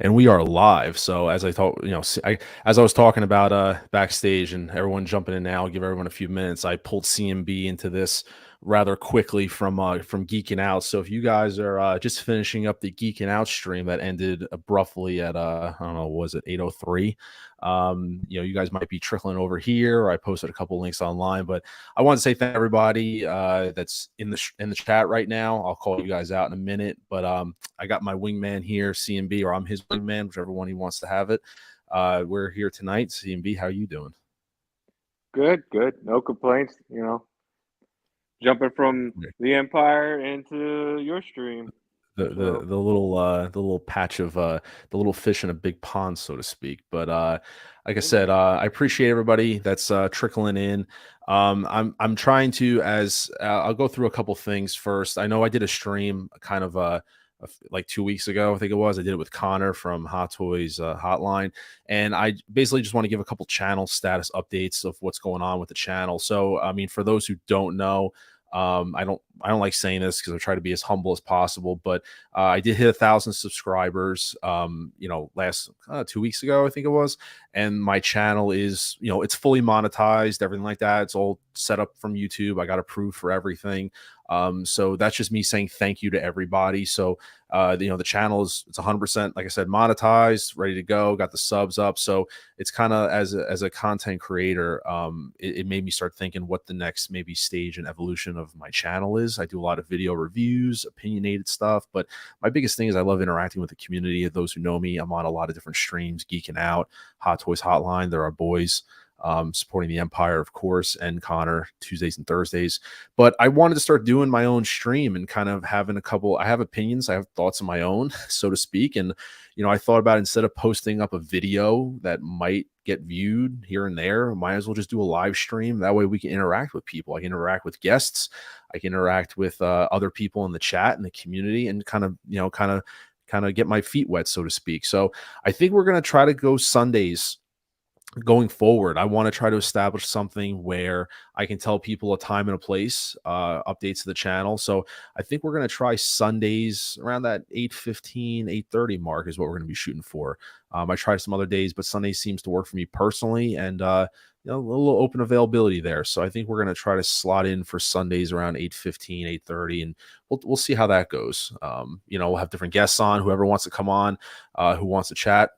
And we are live. So as I thought, as I was talking about backstage and everyone jumping in now, I'll give everyone a few minutes. I pulled CMB into this rather quickly from Geeking Out. So if you guys are just finishing up the Geeking Out stream that ended abruptly at I don't know, was it 8:03? You guys might be trickling over here. Or I posted a couple links online, but I want to say thank everybody that's in the chat right now. I'll call you guys out in a minute, but I got my wingman here, CMB, or I'm his wingman, whichever one he wants to have it. We're here tonight. CMB, how you doing? Good, good. No complaints. Jumping from Yeah. the Empire into your stream. So, The little patch of the little fish in a big pond, so to speak. But like I yeah. said, I appreciate everybody that's trickling in. I'm trying to as I'll go through a couple things first. I know I did a stream kind of like 2 weeks ago, I think it was. I did it with Connor from Hot Toys Hotline, and I basically just want to give a couple channel status updates of what's going on with the channel. So, I mean, for those who don't know, I don't like saying this because I try to be as humble as possible, but I did hit 1,000 subscribers, last 2 weeks ago, I think it was. And my channel is, it's fully monetized, everything like that. It's all set up from YouTube. I got approved for everything. So that's just me saying thank you to everybody. So, the channel it's 100%, like I said, monetized, ready to go, got the subs up. So it's kind of as a content creator, it made me start thinking what the next maybe stage and evolution of my channel is. I do a lot of video reviews, opinionated stuff, but my biggest thing is I love interacting with the community. Of those who know me, I'm on a lot of different streams, geeking out, Hot Toys Hotline. There are boys supporting the Empire, of course, and Connor Tuesdays and Thursdays. But I wanted to start doing my own stream and kind of having I have opinions, I have thoughts of my own, so to speak. And, I thought about instead of posting up a video that might get viewed here and there, might as well just do a live stream. That way we can interact with people. I can interact with guests. I can interact with other people in the chat and the community and kind of get my feet wet, so to speak. So I think we're going to try to go Sundays going forward. I want to try to establish something where I can tell people a time and a place, updates to the channel. So I think we're going to try Sundays around that 8:15, 8:30 mark is what we're going to be shooting for. I tried some other days, but Sunday seems to work for me personally, and a little open availability there. So I think we're going to try to slot in for Sundays around 8:15, 8:30, and we'll see how that goes. We'll have different guests on, whoever wants to come on, who wants to chat.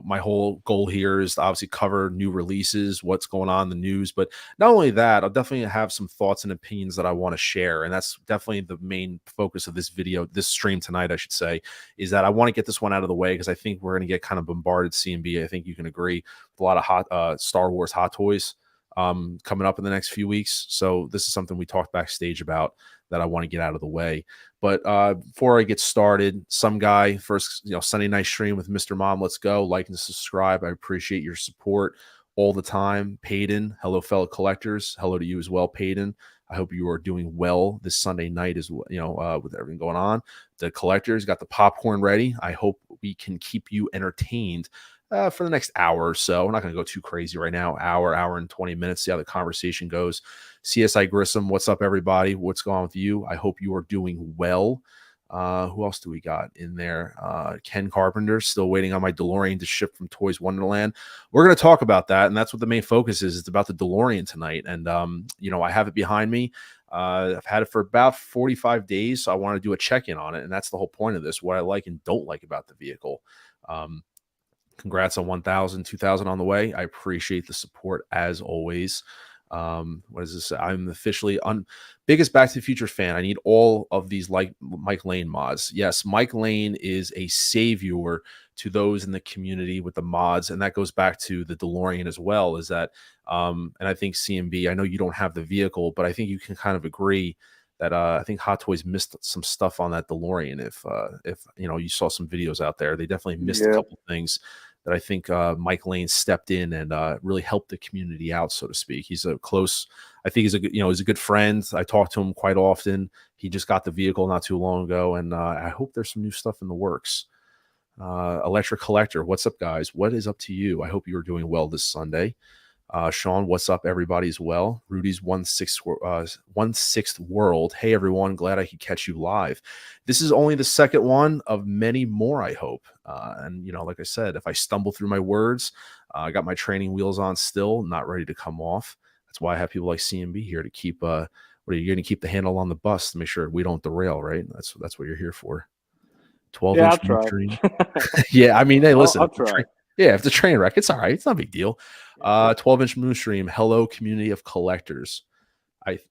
My whole goal here is to obviously cover new releases, what's going on in the news. But not only that, I'll definitely have some thoughts and opinions that I want to share. And that's definitely the main focus of this video, this stream tonight, I should say, is that I want to get this one out of the way because I think we're going to get kind of bombarded CMB. I think you can agree with a lot of hot Star Wars hot toys coming up in the next few weeks. So this is something we talked backstage about that I want to get out of the way. But before I get started, some guy first, Sunday night stream with Mr. Mom. Let's go. Like and subscribe. I appreciate your support all the time. Payton, hello, fellow collectors. Hello to you as well, Payton. I hope you are doing well this Sunday night as well, with everything going on. The collectors got the popcorn ready. I hope we can keep you entertained for the next hour or so. We're not going to go too crazy right now. Hour and 20 minutes. See how the conversation goes. CSI Grissom, what's up, everybody? What's going on with you? I hope you are doing well. Who else do we got in there? Ken Carpenter, still waiting on my DeLorean to ship from Toys Wonderland. We're going to talk about that, and that's what the main focus is. It's about the DeLorean tonight, and I have it behind me. I've had it for about 45 days, so I want to do a check-in on it, and that's the whole point of this, what I like and don't like about the vehicle. Congrats on 1,000, 2,000 on the way. I appreciate the support as always. What is this? I'm officially biggest Back to the Future fan. I need all of these like Mike Lane mods. Yes, Mike Lane is a savior to those in the community with the mods, and that goes back to the DeLorean as well. Is that and I think CMB, I know you don't have the vehicle, but I think you can kind of agree that I think Hot Toys missed some stuff on that DeLorean. If you saw some videos out there, they definitely missed a yeah. couple things that I think Mike Lane stepped in and really helped the community out, so to speak. He's a close, I think he's a good friend. I talk to him quite often. He just got the vehicle not too long ago, and I hope there's some new stuff in the works. Electric Collector, what's up, guys? What is up to you? I hope you are doing well this Sunday. Sean, what's up, everybody, as well? Rudy's 1/6 world. Hey, everyone. Glad I could catch you live. This is only the second one of many more, I hope. And, like I said, if I stumble through my words, I got my training wheels on still, not ready to come off. That's why I have people like CMB here to keep, what are you going to keep the handle on the bus to make sure we don't derail, right? That's what you're here for. 12 Yeah, I'll inch try. stream. Yeah, I mean, hey, listen. I'll try. Yeah, if the train wreck, it's all right. It's not a big deal. 12-inch moon stream. Hello, community of collectors.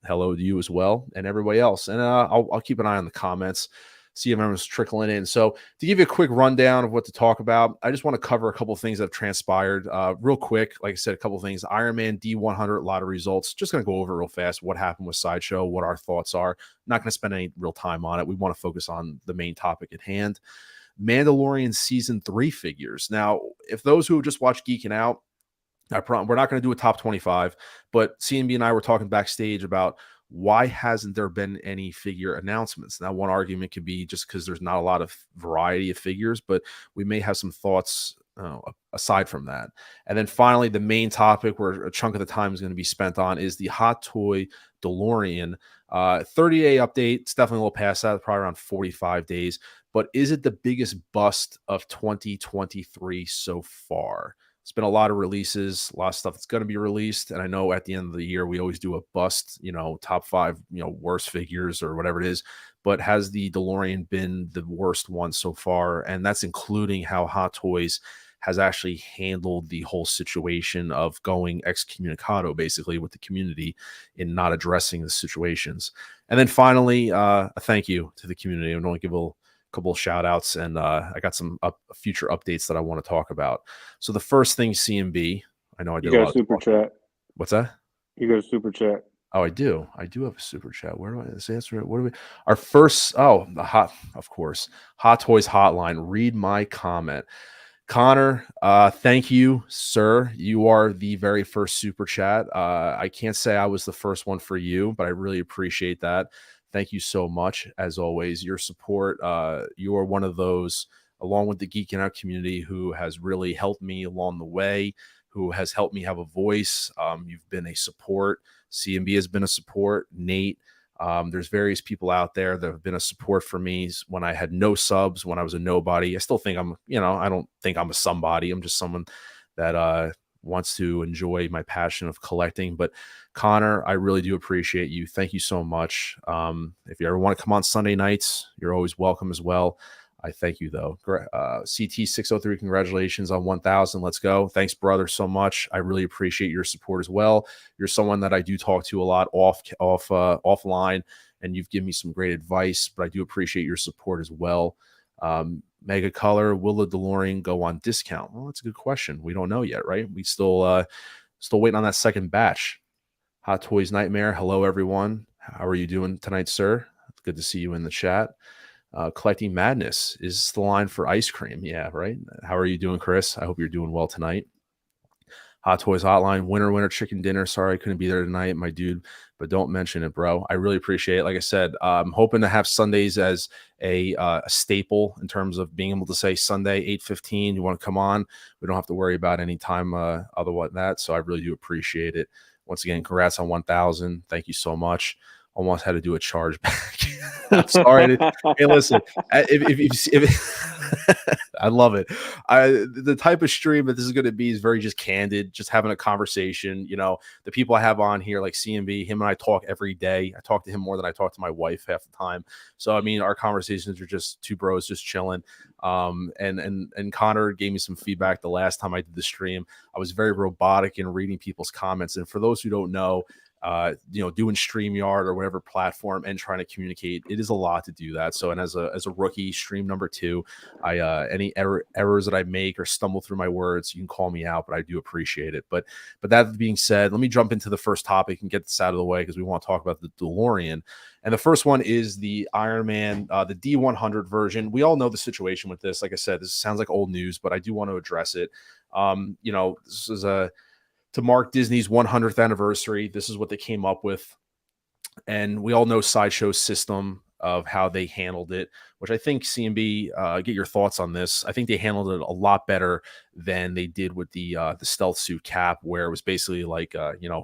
Hello to you as well and everybody else. And I'll keep an eye on the comments, see if everyone's trickling in. So to give you a quick rundown of what to talk about, I just want to cover a couple of things that have transpired real quick. Like I said, a couple of things. Iron Man D100 Lottery results. Just going to go over real fast what happened with Sideshow, what our thoughts are. Not going to spend any real time on it. We want to focus on the main topic at hand. Mandalorian season 3 figures. Now, if those who just watched Geeking Out, we're not going to do a top 25, but CNB and I were talking backstage about why hasn't there been any figure announcements. Now, one argument could be just because there's not a lot of variety of figures, but we may have some thoughts aside from that. And then finally, the main topic where a chunk of the time is going to be spent on is the Hot Toy DeLorean 30-day update. It's definitely a little past that, probably around 45 days. But is it the biggest bust of 2023 so far? It's been a lot of releases, a lot of stuff that's going to be released. And I know at the end of the year, we always do a bust, top 5, worst figures or whatever it is. But has the DeLorean been the worst one so far? And that's including how Hot Toys has actually handled the whole situation of going excommunicado, basically, with the community in not addressing the situations. And then finally, a thank you to the community. I'm going to give a couple of shout outs, and I got some future updates that I want to talk about. So the first thing, CMB, I know I did You a got lot a super chat. What's that? You got a super chat. Oh, I do have a super chat. Where do I say answer it? What do we our first? Oh, of course, Hot Toys Hotline. Read my comment. Connor, thank you, sir. You are the very first super chat. I can't say I was the first one for you, but I really appreciate that. Thank you so much. As always, your support. You are one of those, along with the Geeking Out community, who has really helped me along the way, who has helped me have a voice. You've been a support. CMB has been a support. Nate. There's various people out there that have been a support for me when I had no subs, when I was a nobody. I still think I don't think I'm a somebody. I'm just someone that wants to enjoy my passion of collecting. But Connor, I really do appreciate you. Thank you so much. If you ever want to come on Sunday nights, you're always welcome as well. I thank you, though. CT603, congratulations on 1,000. Let's go. Thanks, brother, so much. I really appreciate your support as well. You're someone that I do talk to a lot offline, and you've given me some great advice, but I do appreciate your support as well. Mega Color, will the DeLorean go on discount? Well, that's a good question. We don't know yet, right? We still waiting on that second batch. Hot Toys Nightmare, hello, everyone. How are you doing tonight, sir? Good to see you in the chat. Collecting Madness is the line for ice cream. Yeah, right. How are you doing, Chris? I hope you're doing well tonight. Hot Toys Hotline, winner chicken dinner. Sorry I couldn't be there tonight, my dude, but don't mention it, bro. I really appreciate it. Like I said, I'm hoping to have Sundays as a staple in terms of being able to say Sunday 8:15. You want to come on? We don't have to worry about any time otherwise that. So I really do appreciate it. Once again, congrats on 1,000. Thank you so much. Almost had to do a charge back. I'm sorry. Hey, listen, if I love it. The type of stream that this is going to be is very just candid, just having a conversation. The people I have on here, like CMB, him and I talk every day. I talk to him more than I talk to my wife half the time. So, I mean, our conversations are just two bros just chilling. And Connor gave me some feedback the last time I did the stream. I was very robotic in reading people's comments. And for those who don't know, doing StreamYard or whatever platform and trying to communicate, it is a lot to do that. So, and as a rookie, stream number 2, any errors that I make or stumble through my words, you can call me out, but I do appreciate it. But that being said, let me jump into the first topic and get this out of the way, because we want to talk about the DeLorean. And the first one is the Iron Man, the D100 version. We all know the situation with this. Like I said, this sounds like old news, but I do want to address it. This is to mark Disney's 100th anniversary. This is what they came up with. And we all know Sideshow's system. of how they handled it, which I think CMB, get your thoughts on this. I think they handled it a lot better than they did with the stealth suit cap, where it was basically like,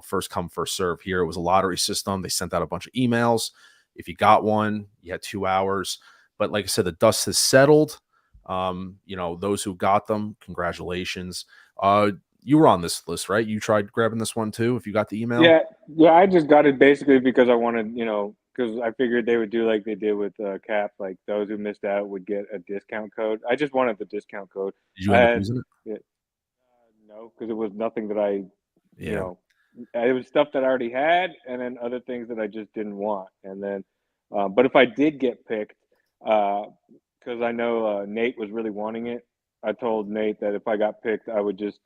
first come first serve. Here it was a lottery system. They sent out a bunch of emails. If you got one, you had 2 hours. But like I said, the dust has settled. Those who got them, congratulations. You were on this list, right? You tried grabbing this one too, if you got the email? Yeah, yeah. I just got it basically because I wanted, because I figured they would do like they did with Cap, like those who missed out would get a discount code. I just wanted the discount code. Did you I end up had using it? yeah, no, because it was nothing that I, you Yeah. know, it was stuff that I already had, and then other things that I just didn't want. And then, but if I did get picked, because I know Nate was really wanting it, I told Nate that if I got picked, I would just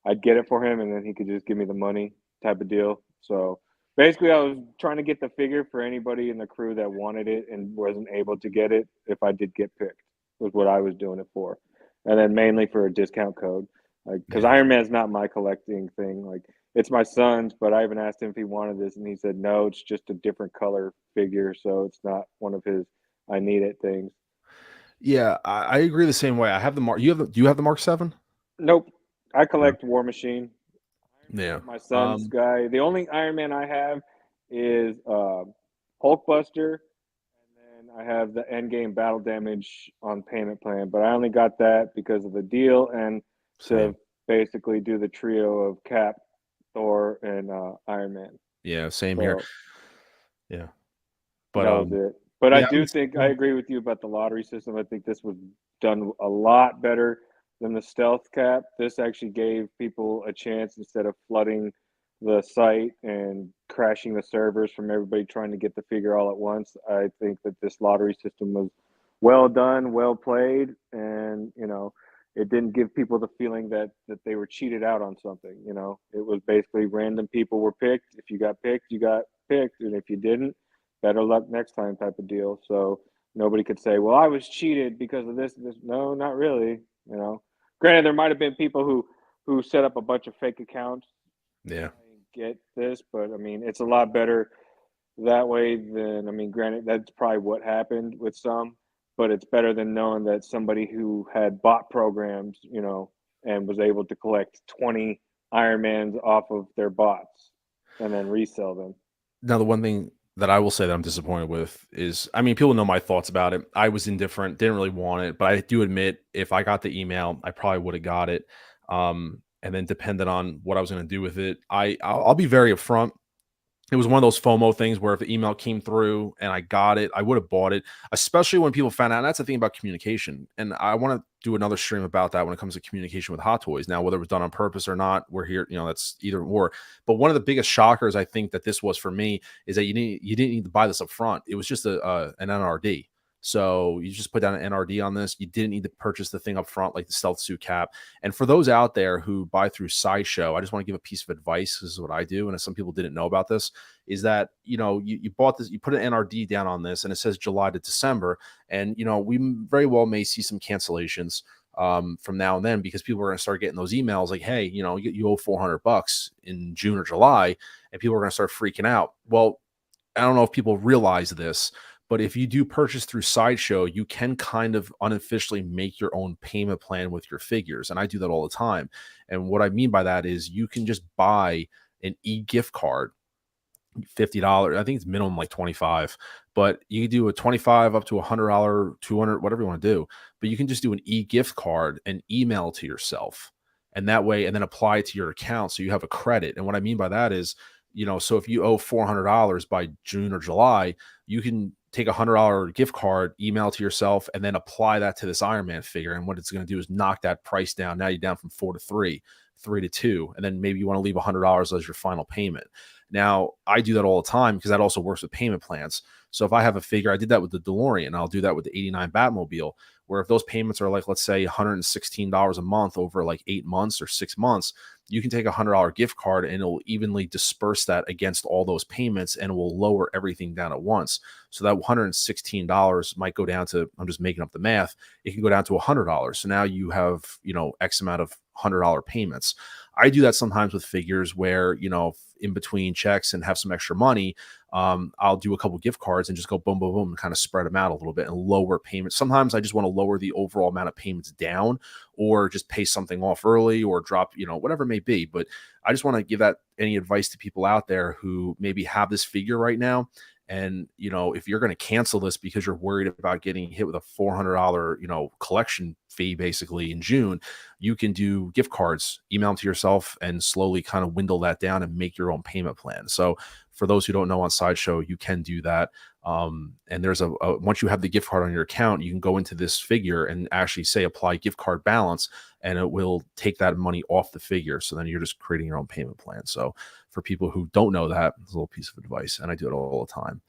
I'd get it for him, and then he could just give me the money type of deal. So basically, I was trying to get the figure for anybody in the crew that wanted it and wasn't able to get it. If I did get picked, was what I was doing it for, and then mainly for a discount code, like because Yeah. Iron Man's not my collecting thing. Like it's my son's, but I even asked him if he wanted this, and he said no. It's just a different color figure, so it's not one of his I need it things. Yeah, I agree the same way. I have the Mark. Do you have the Mark 7? Nope. I No. collect War Machine. Iron Yeah. Man's my son's guy. The only Iron Man I have is Hulkbuster, and then I have the Endgame Battle Damage on payment plan. But I only got that because of the deal and to Same. basically do the trio of Cap, Thor, and Iron Man. Yeah, same here. So Yeah. But that was it. But I yeah, do think I agree with you about the lottery system. I think this was done a lot better than the stealth cap. This actually gave people a chance instead of flooding the site and crashing the servers from everybody trying to get the figure all at once. I think that this lottery system was well done, well played, and it didn't give people the feeling that they were cheated out on something. It was basically random people were picked. If you got picked, you got picked, and if you didn't, better luck next time type of deal. So nobody could say, well, I was cheated because of this. No, not really. Granted, there might have been people who set up a bunch of fake accounts yeah. and get this, but I mean, it's a lot better that way than, I mean, granted, that's probably what happened with some, but it's better than knowing that somebody who had bot programs, and was able to collect 20 Ironmans off of their bots and then resell them. Now, the one thing that I will say that I'm disappointed with is, I mean, people know my thoughts about it. I was indifferent, didn't really want it, but I do admit if I got the email, I probably would have got it. And then depending on what I was going to do with it, I'll be very upfront. It was one of those FOMO things where if the email came through and I got it, I would have bought it, especially when people found out. And that's the thing about communication. And I want to do another stream about that when it comes to communication with Hot Toys. Now, whether it was done on purpose or not, we're here, that's either or. But one of the biggest shockers I think that this was for me is that you didn't need to buy this up front. It was just an NRD. So you just put down an NRD on this. You didn't need to purchase the thing up front like the stealth suit cap. And for those out there who buy through Sideshow, I just want to give a piece of advice. This is what I do. And some people didn't know about this, is that, you bought this, you put an NRD down on this and it says July to December. And, we very well may see some cancellations from now and then, because people are going to start getting those emails like, hey, you owe $400 in June or July, and people are going to start freaking out. Well, I don't know if people realize this, but if you do purchase through Sideshow, you can kind of unofficially make your own payment plan with your figures. And I do that all the time. And what I mean by that is you can just buy an e-gift card, $50. I think it's minimum like 25, but you can do a 25 up to $100, 200, whatever you want to do. But you can just do an e-gift card and email to yourself. And that way, and then apply it to your account so you have a credit. And what I mean by that is, so if you owe $400 by June or July, you can take $100 gift card, email to yourself, and then apply that to this Iron Man figure. And what it's going to do is knock that price down. Now you're down from 4 to 3, 3 to 2, and then maybe you want to leave $100 as your final payment. Now, I do that all the time because that also works with payment plans. So if I have a figure, I did that with the DeLorean, I'll do that with the 89 Batmobile, where if those payments are like, let's say $116 a month over like 8 months or 6 months, you can take a $100 gift card and it'll evenly disperse that against all those payments and will lower everything down at once. So that $116 might go down to, I'm just making up the math, it can go down to $100. So now you have, X amount of $100 payments. I do that sometimes with figures where, in between checks and have some extra money, I'll do a couple gift cards and just go boom, boom, boom, and kind of spread them out a little bit and lower payments. Sometimes I just want to lower the overall amount of payments down, or just pay something off early, or drop, whatever it may be. But I just want to give that any advice to people out there who maybe have this figure right now. And, if you're going to cancel this because you're worried about getting hit with a $400, collection fee basically in June, you can do gift cards, email them to yourself, and slowly kind of dwindle that down and make your own payment plan. So for those who don't know, on Sideshow, you can do that. And there's once you have the gift card on your account, you can go into this figure and actually say apply gift card balance, and it will take that money off the figure. So then you're just creating your own payment plan. So for people who don't know that, it's a little piece of advice, and I do it all the time.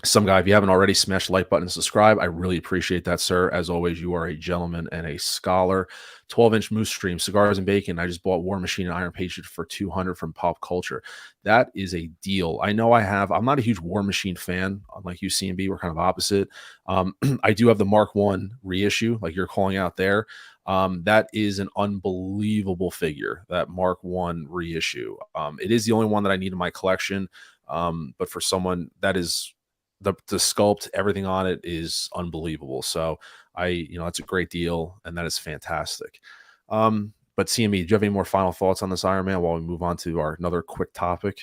Some guy, if you haven't already, smash the like button and subscribe. I really appreciate that, sir. As always, you are a gentleman and a scholar. 12-inch Moose Stream, cigars and bacon. I just bought War Machine and Iron Patriot for $200 from Pop Culture. That is a deal. I know I'm not a huge War Machine fan. Unlike you, CMB, we're kind of opposite. I do have the Mark I reissue, like you're calling out there. That is an unbelievable figure, that Mark I reissue. It is the only one that I need in my collection. But for someone that is the sculpt, everything on it is unbelievable. So that's a great deal, and that is fantastic. But CME, do you have any more final thoughts on this Iron Man while we move on to another quick topic?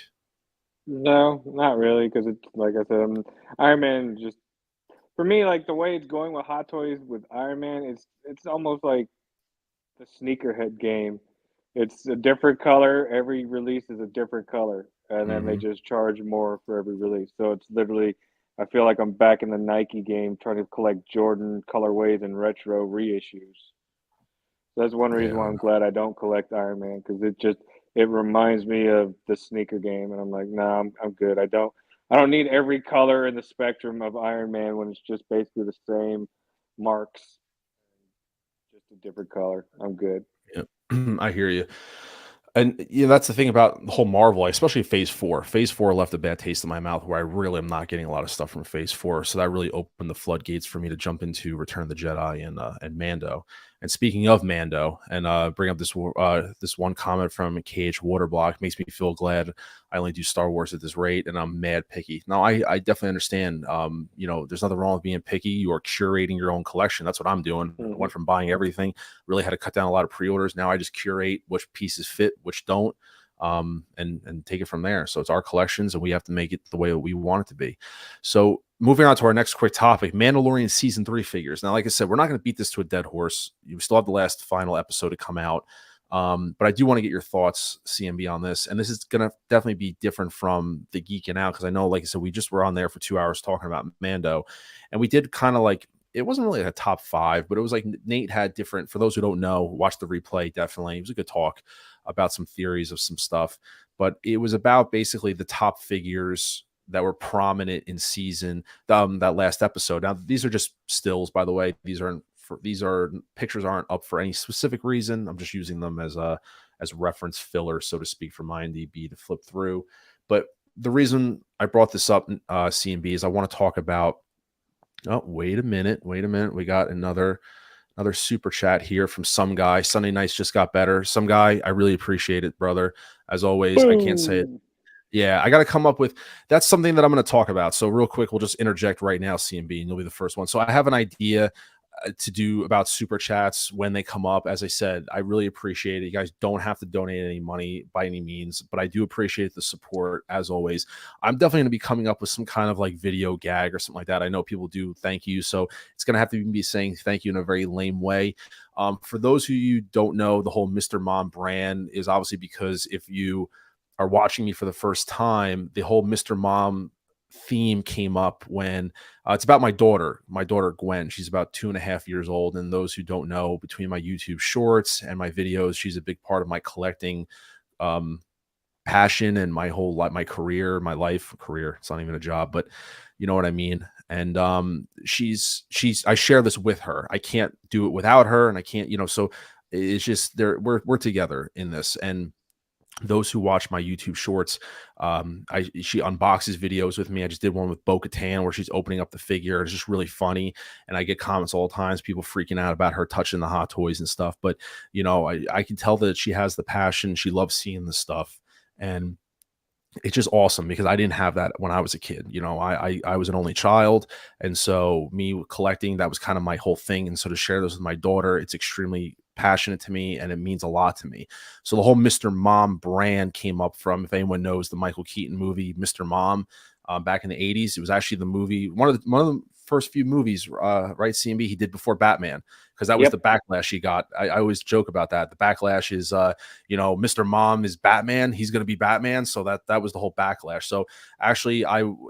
No, not really, because it's like I said, Iron Man just for me, like the way it's going with Hot Toys with Iron Man, it's almost like the sneakerhead game. It's a different color. Every release is a different color, and then they Mhm. just charge more for every release. So it's literally, I feel like I'm back in the Nike game trying to collect Jordan colorways and retro reissues. So that's one reason why Yeah. I'm glad I don't collect Iron Man, because it reminds me of the sneaker game, and I'm like, nah, I'm good. I don't need every color in the spectrum of Iron Man when it's just basically the same marks, just a different color. I'm good. Yeah. I hear you. And that's the thing about the whole Marvel, especially Phase 4. Phase 4 left a bad taste in my mouth, where I really am not getting a lot of stuff from Phase 4. So that really opened the floodgates for me to jump into Return of the Jedi and Mando. And speaking of Mando, and bring up this one comment from KH Waterblock, makes me feel glad I only do Star Wars at this rate, and I'm mad picky. Now I definitely understand. There's nothing wrong with being picky. You are curating your own collection. That's what I'm doing. I Mhm. went from buying everything, really had to cut down a lot of pre-orders. Now I just curate which pieces fit, which don't, and take it from there. So it's our collections, and we have to make it the way that we want it to be. So moving on to our next quick topic, Mandalorian season 3 figures. Now, like I said, we're not going to beat this to a dead horse. You still have the last final episode to come out. But I do want to get your thoughts, CMB, on this. And this is going to definitely be different from the geeking out, because I know, like I said, we just were on there for 2 hours talking about Mando, and we did kind of like, it wasn't really a top 5, but it was like Nate had different, for those who don't know, watch the replay. Definitely. It was a good talk about some theories of some stuff, but it was about basically the top figures that were prominent in season, that last episode. Now, these are just stills, by the way. These are pictures aren't up for any specific reason. I'm just using them as reference filler, so to speak, for my IMDb to flip through. But the reason I brought this up, CMB, is I want to talk about. Oh, wait a minute. We got another super chat here from some guy. Sunday nights just got better. Some guy, I really appreciate it, brother. As always, I can't say it. Boom. Yeah, I got to come up with, that's something that I'm going to talk about. So real quick, we'll just interject right now, CMB, and you'll be the first one. So I have an idea to do about super chats when they come up. As I said, I really appreciate it. You guys don't have to donate any money by any means, but I do appreciate the support as always. I'm definitely going to be coming up with some kind of like video gag or something like that. I know people do thank you, so it's going to have to be saying thank you in a very lame way. For those who you don't know, the whole Mr. Mom brand is obviously because if you are watching me for the first time, the whole Mr. Mom theme came up when it's about my daughter Gwen. She's about 2.5 years old, and those who don't know, between my YouTube shorts and my videos, she's a big part of my collecting um passion and my whole life, my career, my life career. It's not even a job, but you know what I mean. And she's I share this with her. I can't do it without her, and I can't, so it's just there, we're together in this. And those who watch my YouTube shorts, she unboxes videos with me. I just did one with Bo-Katan where she's opening up the figure. It's just really funny, and I get comments all the times, people freaking out about her touching the hot toys and stuff. But I can tell that she has the passion. She loves seeing the stuff, and it's just awesome because I didn't have that when I was a kid. I was an only child, and so me collecting, that was kind of my whole thing. And so to share this with my daughter, it's extremely passionate to me and it means a lot to me. So the whole Mr. Mom brand came up from, if anyone knows the Michael Keaton movie Mr. Mom, back in the 80s. It was actually the movie, one of the first few movies, right, CMB, he did before Batman, because that was the Yep. backlash he got. I always joke about that. The backlash is Mr. Mom is Batman. He's going to be Batman. So that was the whole backlash. So actually,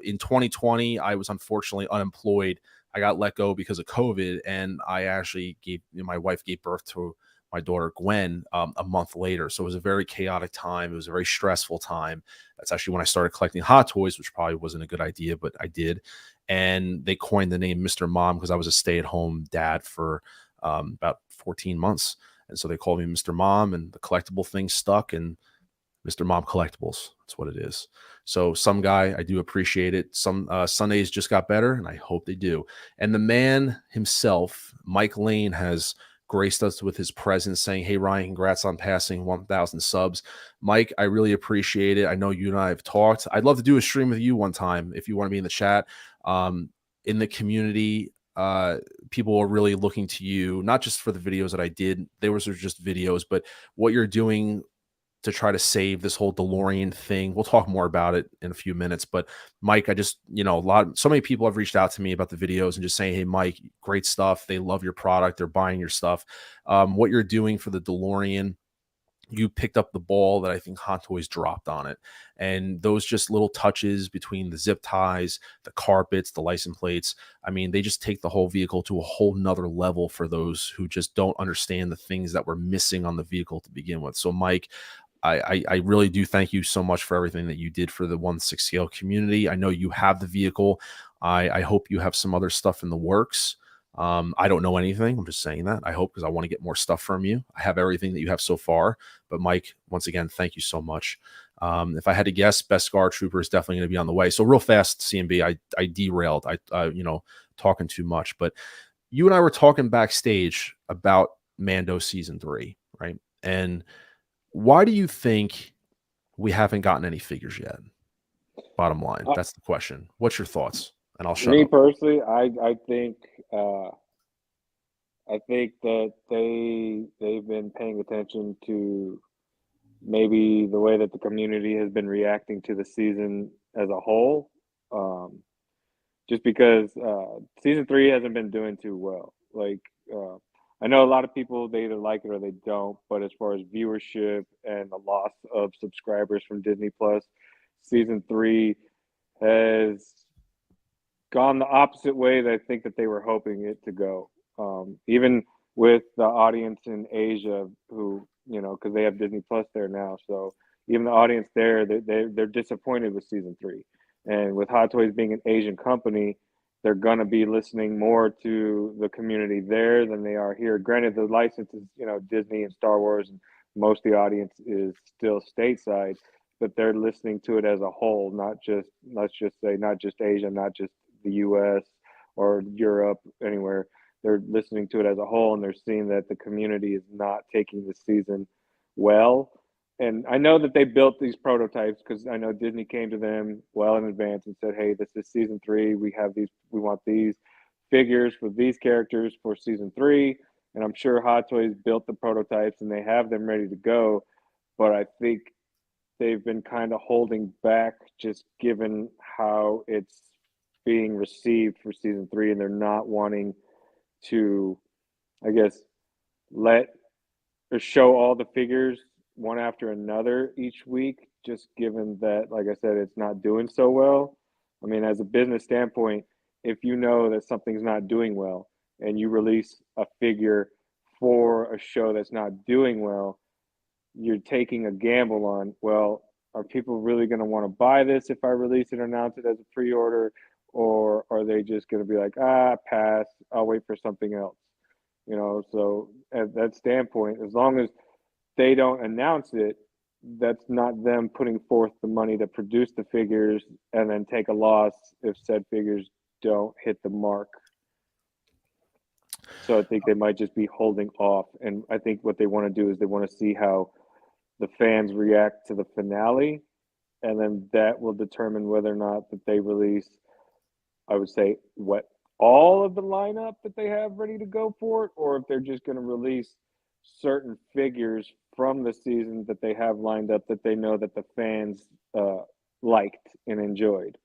in 2020, I was unfortunately unemployed. I got let go because of COVID, and I actually my wife gave birth to my daughter Gwen a month later. So it was a very chaotic time. It was a very stressful time. That's actually when I started collecting Hot Toys, which probably wasn't a good idea, but I did. And they coined the name Mr. Mom because I was a stay-at-home dad for about 14 months. And so they called me Mr. Mom, and the collectible thing stuck, and Mr. Mom Collectibles. That's what it is. So some guy, I do appreciate it. Some Sundays just got better, and I hope they do. And the man himself, Mike Lane, has graced us with his presence, saying, "Hey Ryan, congrats on passing 1,000 subs." Mike, I really appreciate it. I know you and I have talked. I'd love to do a stream with you one time if you want to be in the chat. Um, in the community, people are really looking to you, not just for the videos that I did. They were just videos, but what you're doing to try to save this whole DeLorean thing. We'll talk more about it in a few minutes. But Mike, I just, so many people have reached out to me about the videos and just saying, "Hey, Mike, great stuff. They love your product. They're buying your stuff." What you're doing for the DeLorean, you picked up the ball that I think Hot Toys dropped on it. And those just little touches between the zip ties, the carpets, the license plates, I mean, they just take the whole vehicle to a whole nother level for those who just don't understand the things that were missing on the vehicle to begin with. So Mike, I really do thank you so much for everything that you did for the 1/6 scale community. I know you have the vehicle. I hope you have some other stuff in the works. I don't know anything. I'm just saying that. I hope, because I want to get more stuff from you. I have everything that you have so far. But Mike, once again, thank you so much. If I had to guess, Best Scar Trooper is definitely going to be on the way. So real fast, CMB, I derailed. Talking too much. But you and I were talking backstage about Mando season 3, right? And why do you think we haven't gotten any figures yet? Bottom line, Uh, that's the question. What's your thoughts? And I'll shut Me up. personally, uh, I think that they've been paying attention to maybe the way that the community has been reacting to the season as a whole. Um, just because season three hasn't been doing too well. Uh, I know a lot of people, they either like it or they don't, but as far as viewership and the loss of subscribers from Disney Plus, season three has gone the opposite way that I think that they were hoping it to go. Even with the audience in Asia, who because they have Disney Plus there now, so even the audience there, they're disappointed with season three. And with Hot Toys being an Asian company, they're gonna be listening more to the community there than they are here. Granted, the license is Disney and Star Wars, and most of the audience is still stateside, but they're listening to it as a whole, not just, let's just say, not just Asia, not just the US or Europe, anywhere. They're listening to it as a whole, and they're seeing that the community is not taking the season well. And I know that they built these prototypes because I know Disney came to them well in advance and said, "Hey, this is season three. We have these. We want these figures for these characters for season three." And I'm sure Hot Toys built the prototypes and they have them ready to go. But I think they've been kind of holding back just given how it's being received for season three, and they're not wanting to, I guess, let or show all the figures one after another each week, just given that, like I said, it's not doing so well. I mean, as a business standpoint, if you know that something's not doing well and you release a figure for a show that's not doing well, you're taking a gamble on, well, are people really going to want to buy this if I release it or announce it as a pre-order, or are they just going to be like, pass, I'll wait for something else? So at that standpoint, as long as they don't announce it, that's not them putting forth the money to produce the figures and then take a loss if said figures don't hit the mark. So I think they might just be holding off. And I think what they want to do is they want to see how the fans react to the finale, and then that will determine whether or not that they release, I would say, what all of the lineup that they have ready to go for it, or if they're just going to release certain figures from the season that they have lined up that they know that the fans liked and enjoyed.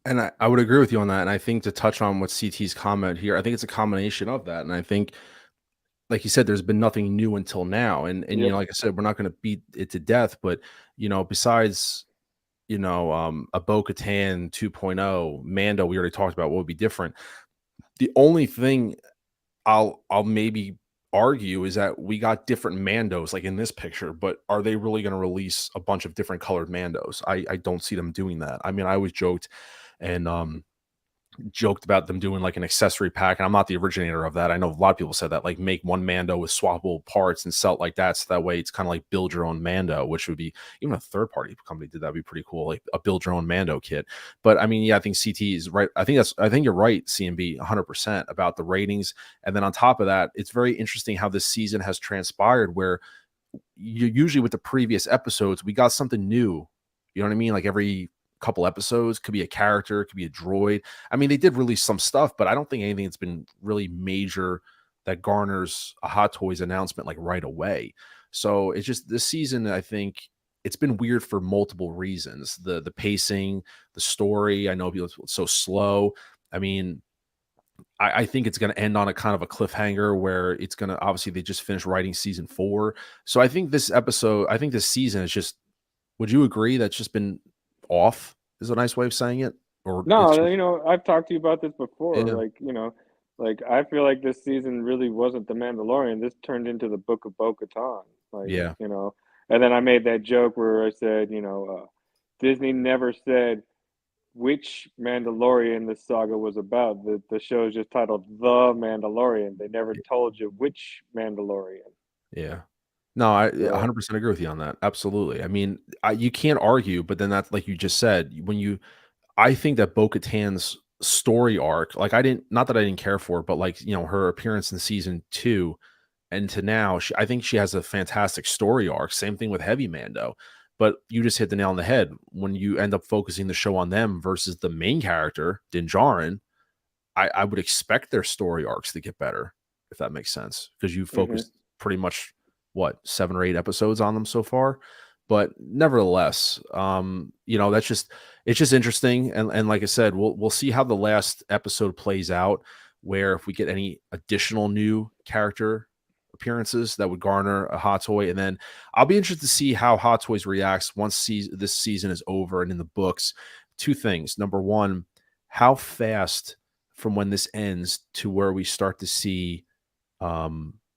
And I would agree with you on that. And I think to touch on what CT's comment here, I think it's a combination of that. And I think, like you said, there's been nothing new until now. And Yep. like I said, we're not going to beat it to death. But besides a Bo-Katan 2.0, Mando, we already talked about what would be different. The only thing I'll maybe argue is that we got different Mandos like in this picture, but are they really going to release a bunch of different colored Mandos? I don't see them doing that. I mean, I always and joked about them doing like an accessory pack, and I'm not the originator of that. I know a lot of people said that, like make one Mando with swappable parts and sell it like that, so that way it's kind of like build your own Mando, which would be, even a third party company did that, would be pretty cool, like a build your own Mando kit. But I mean, yeah, I think CT is right. I think you're right, CMB, 100% about the ratings. And then on top of that, it's very interesting how this season has transpired, where you usually with the previous episodes we got something new. You know what I mean? Like every couple episodes, could be a character, could be a droid. I mean, they did release some stuff, but I don't think anything that's been really major that garners a Hot Toys announcement like right away. So it's just this season, I think it's been weird for multiple reasons. The pacing, the story. I know people, it's so slow. I mean, I think it's going to end on a kind of a cliffhanger where it's going to, obviously they just finished writing season 4. So I think this season is just, would you agree that's just been off is a nice way of saying it? Or it's No, just, I've talked to you about this before. yeah, Like I feel like this season really wasn't the Mandalorian. This turned into the Book of Bo-Katan. yeah, And then I made that joke where I said, Disney never said which Mandalorian this saga was about. The show is just titled The Mandalorian. They never told you which Mandalorian. yeah. No, I So 100% agree with you on that. Absolutely. I mean, you can't argue, but then that's like you just said, I think that Bo-Katan's story arc, like not that I didn't care for it, but like, her appearance in season 2 and to now, I think she has a fantastic story arc. Same thing with Heavy Mando. But you just hit the nail on the head when you end up focusing the show on them versus the main character, Din Djarin. I would expect their story arcs to get better, if that makes sense, because you mhm. focused pretty much what 7 or 8 episodes on them so far. But nevertheless, that's just it's just interesting. And like I said, we'll see how the last episode plays out, where if we get any additional new character appearances that would garner a Hot Toy. And then I'll be interested to see how Hot Toys reacts once this season is over and in the books. Two things. Number one, how fast from when this ends to where we start to see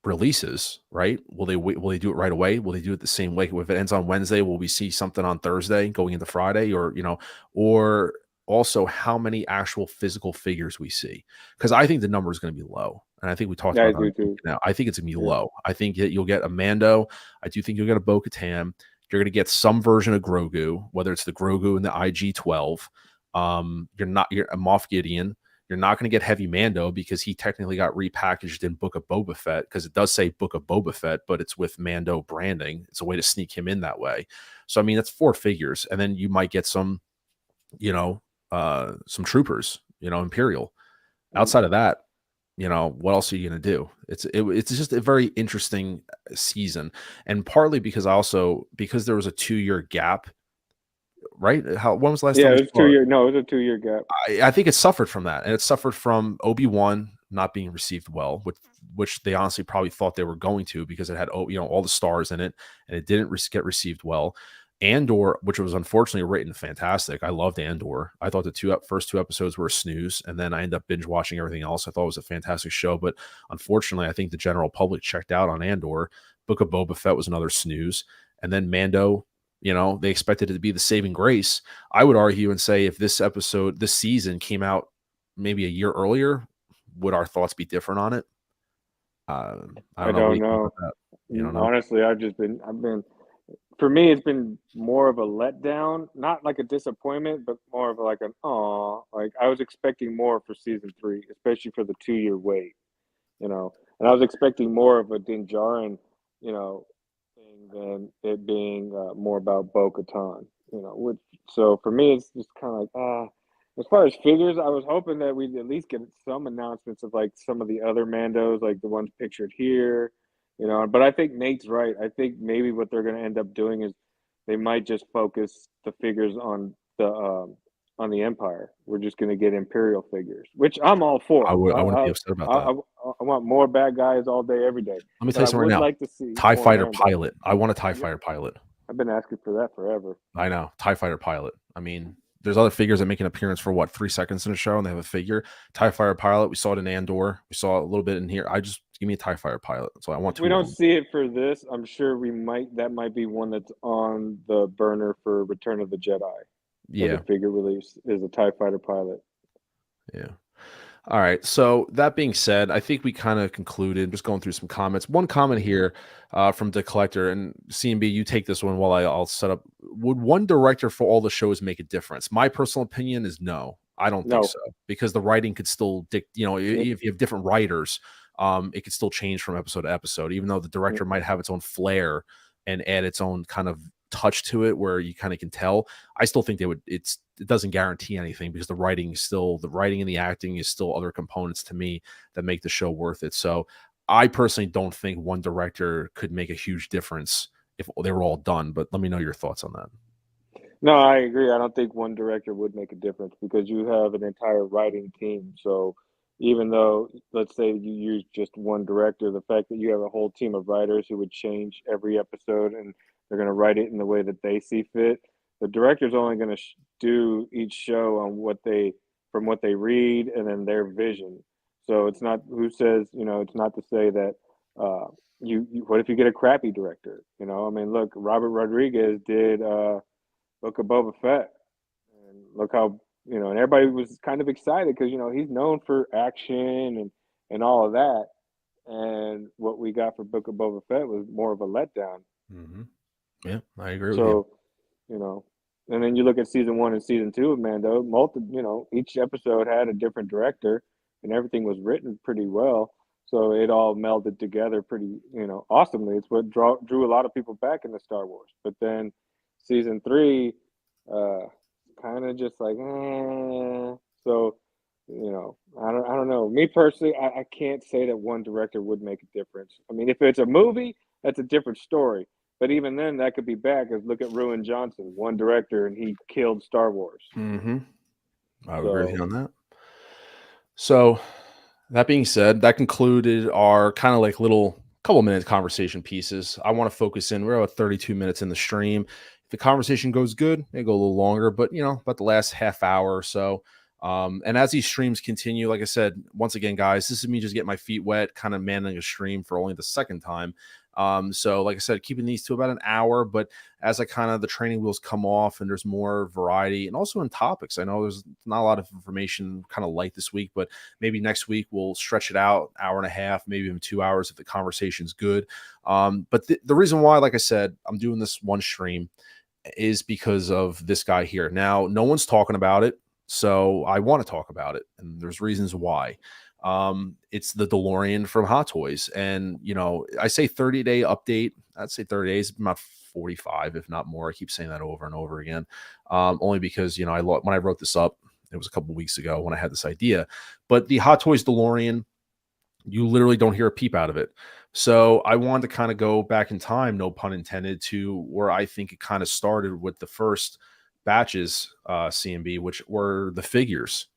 releases, right? Will they wait? Will they do it right away? Will they do it the same way? If it ends on Wednesday, will we see something on Thursday going into Friday, or also how many actual physical figures we see? Because I think the number is going to be low, and I think we talked Yeah, I about do that. too. Now, I think it's going to be Yeah. low. I think that you'll get a Mando. I do think you'll get a Bo-Katan. You're going to get some version of Grogu, whether it's the Grogu in the IG-12. You're a Moff Gideon. You're not going to get Heavy Mando because he technically got repackaged in Book of Boba Fett, because it does say Book of Boba Fett, but it's with Mando branding. It's a way to sneak him in that way. So, I mean, that's 4 figures. And then you might get some troopers, Imperial. Mhm. Outside of that, what else are you going to do? It's just a very interesting season. And partly because there was a 2-year gap, right? When was the last time Yeah, we it was saw it? 2 year. No, it was a 2 year gap. I think it suffered from that, and it suffered from Obi-Wan not being received well, which they honestly probably thought they were going to, because it had all the stars in it, and it didn't get received well. Andor, which was unfortunately written fantastic. I loved Andor. I thought the first 2 episodes were a snooze, and then I ended up binge watching everything else. I thought it was a fantastic show, but unfortunately, I think the general public checked out on Andor. Book of Boba Fett was another snooze, and then Mando. They expected it to be the saving grace. I would argue and say if this season came out maybe a year earlier, would our thoughts be different on it? I I don't know. What do don't you think know. about that? You don't know? Honestly, I've been For me, it's been more of a letdown, not like a disappointment, but more of like an aw. Like I was expecting more for season three, especially for the 2 year wait, and I was expecting more of a Din Djarin, you know, thing than it being more about Bo Katan, Which so for me, it's just kind of like As far as figures, I was hoping that we'd at least get some announcements of like some of the other Mandos, like the ones pictured here, But I think Nate's right. I think maybe what they're going to end up doing is they might just focus the figures on the Empire. We're just going to get Imperial figures, which I'm all for. I wouldn't be upset about I, that. I want more bad guys all day, every day. Let me tell But you I something right would now. like to see TIE more fighter Mandos. pilot. I want a TIE Yep, fighter pilot. I've been asking for that forever. I know. TIE fighter pilot. I mean, there's other figures that make an appearance for what, 3 seconds in a show, and they have a figure. TIE fighter pilot. We saw it in Andor. We saw it a little bit in here. I just give me a TIE fighter pilot. So I want If we two of don't them. see it for this, I'm sure that might be one that's on the burner for Return of the Jedi. For the Yeah. figure release is a TIE fighter pilot. Yeah. All right. So that being said, I think we kind of concluded. Just going through some comments. One comment here from the collector and CMB. You take this one while I'll set up. Would one director for all the shows make a difference? My personal opinion is no. I don't think No. so because the writing could still Yep. if you have different writers, it could still change from episode to episode. Even though the director might have its own flair and add its own kind of touch to it, where you kind of can tell. I still think it doesn't guarantee anything because the writing and the acting is still other components to me that make the show worth it. So I personally don't think one director could make a huge difference if they were all done. But let me know your thoughts on that. No, I agree. I don't think one director would make a difference because you have an entire writing team. So even though, let's say you use just one director, the fact that you have a whole team of writers who would change every episode and they're going to write it in the way that they see fit, the director's only going to do each show on from what they read and then their vision. So it's not who says, it's not to say that what if you get a crappy director? I mean, look, Robert Rodriguez did Book of Boba Fett, and look how and everybody was kind of excited because he's known for action and all of that. And what we got for Book of Boba Fett was more of a letdown. Mm-hmm. Yeah, I agree with you. So, you know, and then you look at season one and season two of Mando. Each episode had a different director, and everything was written pretty well. So it all melded together pretty, awesomely. It's what drew a lot of people back into Star Wars. But then season three, kind of just like, so I don't know. Me personally, I can't say that one director would make a difference. I mean, if it's a movie, that's a different story. But even then, that could be bad because look at Ruin Johnson, one director, and he killed Star Wars. Mm-hmm. I would agree with you on that. So that being said, that concluded our kind of like little couple minute conversation pieces. I want to focus in. We're about 32 minutes in the stream. If the conversation goes good, it go a little longer, but about the last half hour or so. And as these streams continue, like I said, once again, guys, this is me just getting my feet wet, kind of manning a stream for only the second time. So like I said, keeping these to about an hour, but as the training wheels come off and there's more variety and also in topics, I know there's not a lot of information kind of light this week, but maybe next week we'll stretch it out hour and a half, maybe even 2 hours if the conversation's good. But the reason why, like I said, I'm doing this one stream is because of this guy here. Now, no one's talking about it, so I want to talk about it, and there's reasons why. It's the DeLorean from Hot Toys, and I say 30-day update. I'd say 30 days, about 45, if not more. I keep saying that over and over again, only because when I wrote this up, it was a couple weeks ago when I had this idea. But the Hot Toys DeLorean, you literally don't hear a peep out of it. So I wanted to kind of go back in time, no pun intended, to where I think it kind of started with the first batches, CMB, which were the figures,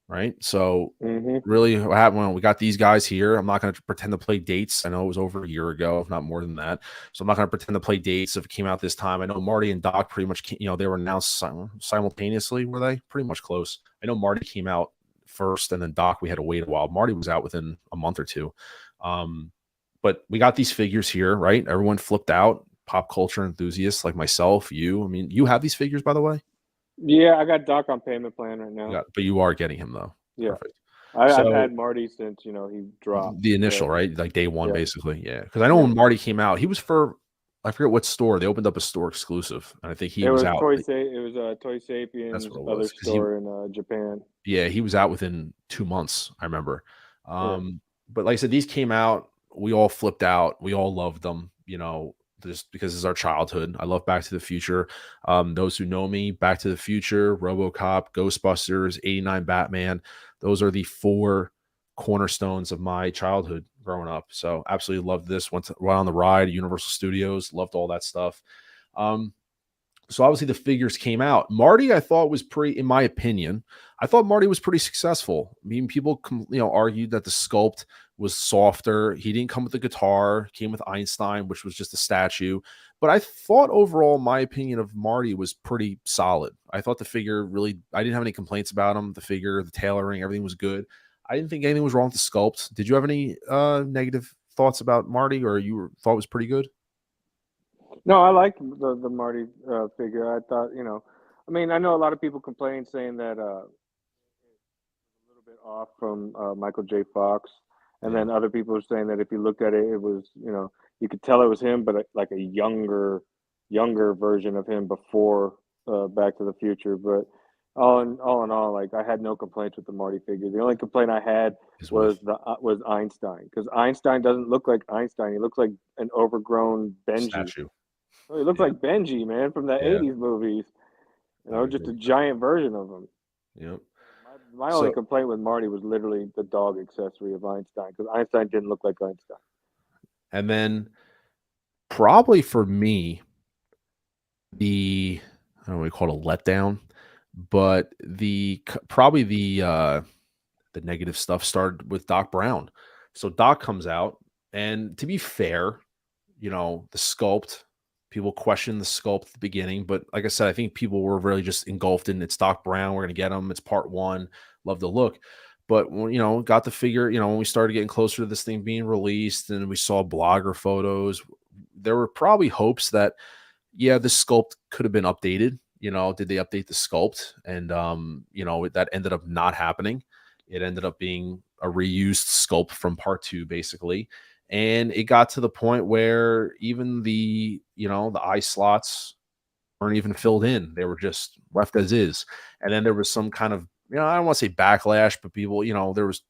right? So really what happened when we got these guys here, I'm not going to pretend to play dates. I know it was over a year ago, if not more than that. So I'm not going to pretend to play dates if it came out this time. I know Marty and Doc pretty much, they were announced simultaneously. Were they pretty much close? I know Marty came out first and then Doc, we had to wait a while. Marty was out within a month or two. But we got these figures here, right? Everyone flipped out, pop culture enthusiasts like myself, you. I mean, you have these figures, by the way? Yeah, I got Doc on payment plan right now. But you are getting him, though. Yeah. Perfect. I've had Marty since, he dropped. The initial, right? Like day one, basically. Yeah. Because I know when Marty came out, he was for I forget what store. They opened up a store exclusive, and I think he It was was out. Toy That's Sapiens what it other was because he store in Japan. yeah, he was out within 2 months, I remember. Yeah. But like I said, these came out, we all flipped out, we all loved them, just because it's our childhood. I love Back to the Future. Those who know me, Back to the Future, RoboCop, Ghostbusters, '89 Batman, those are the 4 cornerstones of my childhood growing up. So absolutely loved this. Went on the ride at Universal Studios, loved all that stuff. Um, so obviously the figures came out. Marty, I thought was pretty, in my opinion, I thought Marty was pretty successful. I mean, people, argued that the sculpt was softer. He didn't come with a guitar, came with Einstein, which was just a statue. But I thought overall, my opinion of Marty was pretty solid. I thought the figure really, I didn't have any complaints about him. The figure, the tailoring, everything was good. I didn't think anything was wrong with the sculpt. Did you have any negative thoughts about Marty, or thought it was pretty good? No, I like the Marty figure. I thought, I mean, I know a lot of people complain saying that a little bit off from Michael J. Fox, and Yeah, then other people are saying that if you looked at it, it was, you could tell it was him, but like a younger version of him before Back to the Future. But all in all, like I had no complaints with the Marty figure. The only complaint I had is was with was Einstein, because Einstein doesn't look like Einstein. He looks like an overgrown Benji. statue. Oh, he looks Yeah, like Benji, man, from the yeah, '80s movies. I would Just agree a with that. giant version of him. Yep. My only So, complaint with Marty was literally the dog accessory of Einstein, because Einstein didn't look like Einstein. and then probably for me, I don't know what you call it, a letdown, but probably the negative stuff started with Doc Brown. So Doc comes out, and to be fair, the sculpt, people question the sculpt at the beginning, but like I said, I think people were really just engulfed in it's Doc Brown. We're gonna get him. It's part one. Love the look. But when got the figure, when we started getting closer to this thing being released and we saw blogger photos, there were probably hopes that yeah, the sculpt could have been updated. Did they update the sculpt? And that ended up not happening. It ended up being a reused sculpt from part two, basically. And it got to the point where even the eye slots weren't even filled in. They were just left as is. And then there was some kind of, I don't want to say backlash, but people, there was